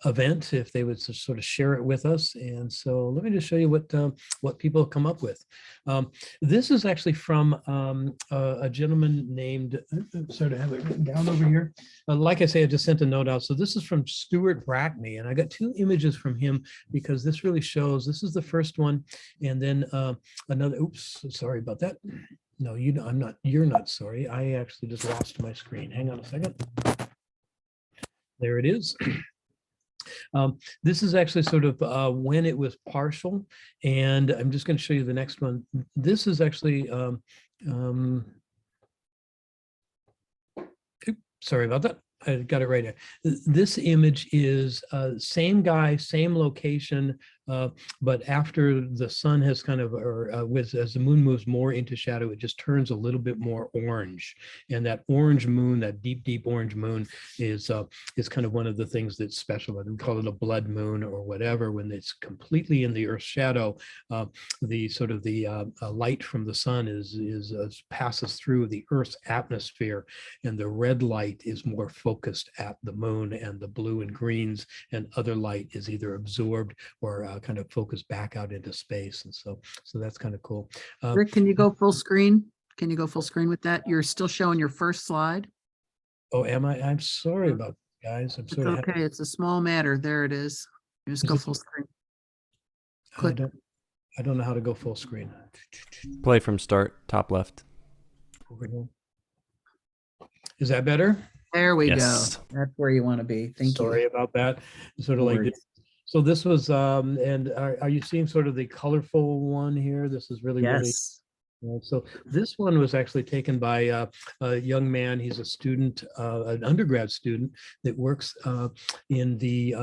event, if they would sort of share it with us. And so let me just show you what people have come up with. This is actually from a gentleman named, sorry to have it written down over here. Like I say, I just sent a note out. So this is from Stuart Brackney, and I got 2 images from him because this really shows, this is the first one. And then another, oops, sorry about that. No, you're not sorry. I actually just lost my screen. Hang on a second. There it is. This is actually sort of when it was partial, and I'm just going to show you the next one. This is actually, sorry about that. I got it right here. This image is same guy, same location, But after the sun has kind of, as the moon moves more into shadow, it just turns a little bit more orange. And that orange moon, that deep, deep orange moon is kind of one of the things that's special. We call it a blood moon or whatever. When it's completely in the Earth's shadow, the sort of the light from the sun passes through the Earth's atmosphere, and the red light is more focused at the moon, and the blue and greens and other light is either absorbed or kind of focused back out into space. And so that's kind of cool. Rick, can you go full screen? Can you go full screen with that? You're still showing your first slide. Oh, am I? I'm sorry about that, guys. I'm It's sort of okay. It's a small matter. There it is. You just Is go this- full screen. I don't know how to go full screen. Play from start, top left. Over here. Is that better? There we Yes. go. That's where you want to be. Thank Sorry you. about that. Sort No of like worries. this. So this was, and are you seeing sort of the colorful one here? This is really, really. Yes. So this one was actually taken by a young man. He's a student, an undergrad student that works in the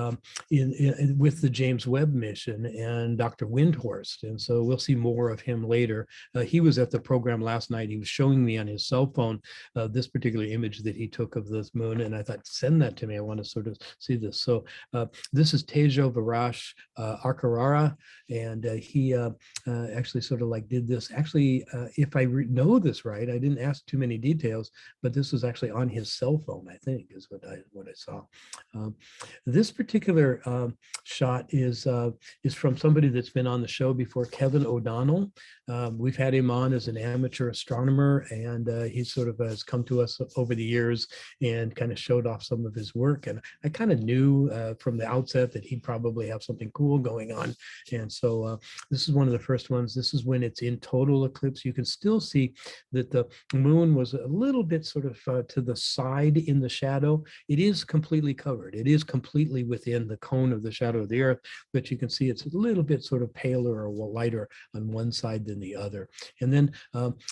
with the James Webb mission, and Dr. Windhorst. And so we'll see more of him later. He was at the program last night. He was showing me on his cell phone this particular image that he took of this moon, and I thought, send that to me. I want to sort of see this. So this is Tejo Varash Arkarara, and he actually sort of like did this. Actually, if I know this right, I didn't ask too many details, but this was actually on his cell phone, I think, is what I saw. This particular shot is from somebody that's been on the show before, Kevin O'Donnell. We've had him on as an amateur astronomer, and he sort of has come to us over the years and kind of showed off some of his work. And I kind of knew from the outset that he'd probably have something cool going on. And so this is one of the first ones. This is when it's in total eclipse. You can still see that the moon was a little bit sort of to the side in the shadow. It is completely covered. It is completely within the cone of the shadow of the Earth, but you can see it's a little bit sort of paler or lighter on one side than the other. And then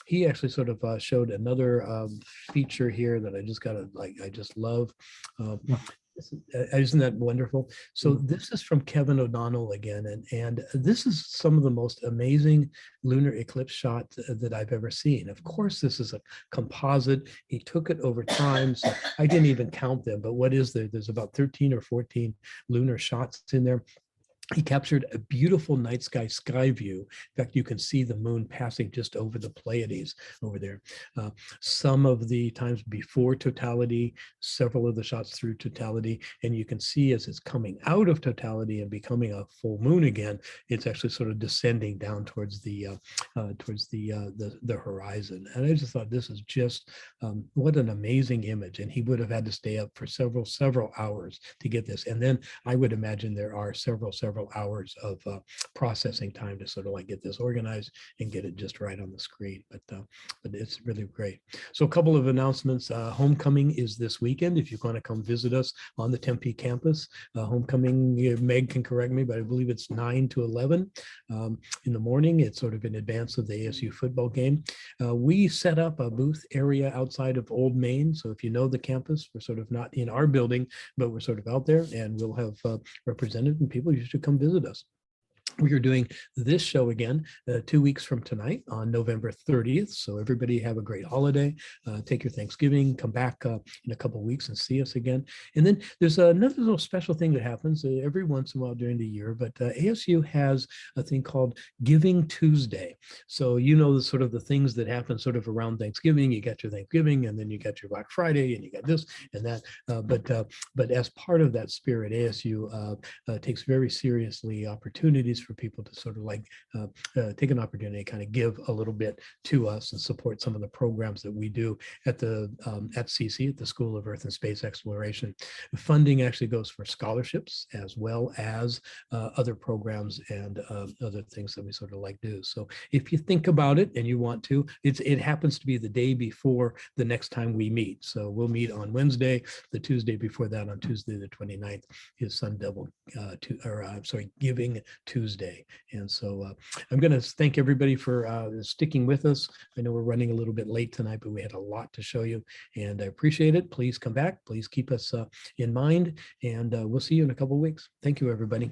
he actually sort of showed another feature here that I just gotta like, I just love. Isn't that wonderful? So this is from Kevin O'Donnell again, and this is some of the most amazing lunar eclipse shots that I've ever seen. Of course, this is a composite. He took it over time, so I didn't even count them. But what is there? There's about 13 or 14 lunar shots in there. He captured a beautiful night sky view. In fact, you can see the moon passing just over the Pleiades over there. Some of the times before totality, several of the shots through totality, and you can see as it's coming out of totality and becoming a full moon again, it's actually sort of descending down towards the horizon. And I just thought this is just what an amazing image. And he would have had to stay up for several hours to get this. And then I would imagine there are several hours of processing time to sort of like get this organized and get it just right on the screen. But it's really great. So a couple of announcements. Homecoming is this weekend. If you want to come visit us on the Tempe campus, homecoming, Meg can correct me, but I believe it's 9 to 11 in the morning. It's sort of in advance of the ASU football game. We set up a booth area outside of Old Main. So if you know the campus, we're sort of not in our building, but we're sort of out there, and we'll have representatives and people. You should come visit us. We are doing this show again 2 weeks from tonight on November 30th. So everybody have a great holiday. Take your Thanksgiving, come back in a couple of weeks and see us again. And then there's another little special thing that happens every once in a while during the year, but ASU has a thing called Giving Tuesday. So you know the sort of the things that happen sort of around Thanksgiving. You got your Thanksgiving, and then you got your Black Friday, and you got this and that. But as part of that spirit, ASU takes very seriously opportunities for people to sort of like take an opportunity to kind of give a little bit to us and support some of the programs that we do at the at CC, at the School of Earth and Space Exploration. Funding actually goes for scholarships as well as other programs and other things that we sort of like do. So if you think about it and you want to, it happens to be the day before the next time we meet. So we'll meet on Wednesday. The Tuesday before that, on Tuesday the 29th, is Sun Devil Giving Tuesday. And so I'm going to thank everybody for sticking with us. I know we're running a little bit late tonight, but we had a lot to show you, and I appreciate it. Please come back. Please keep us in mind, and we'll see you in a couple of weeks. Thank you, everybody.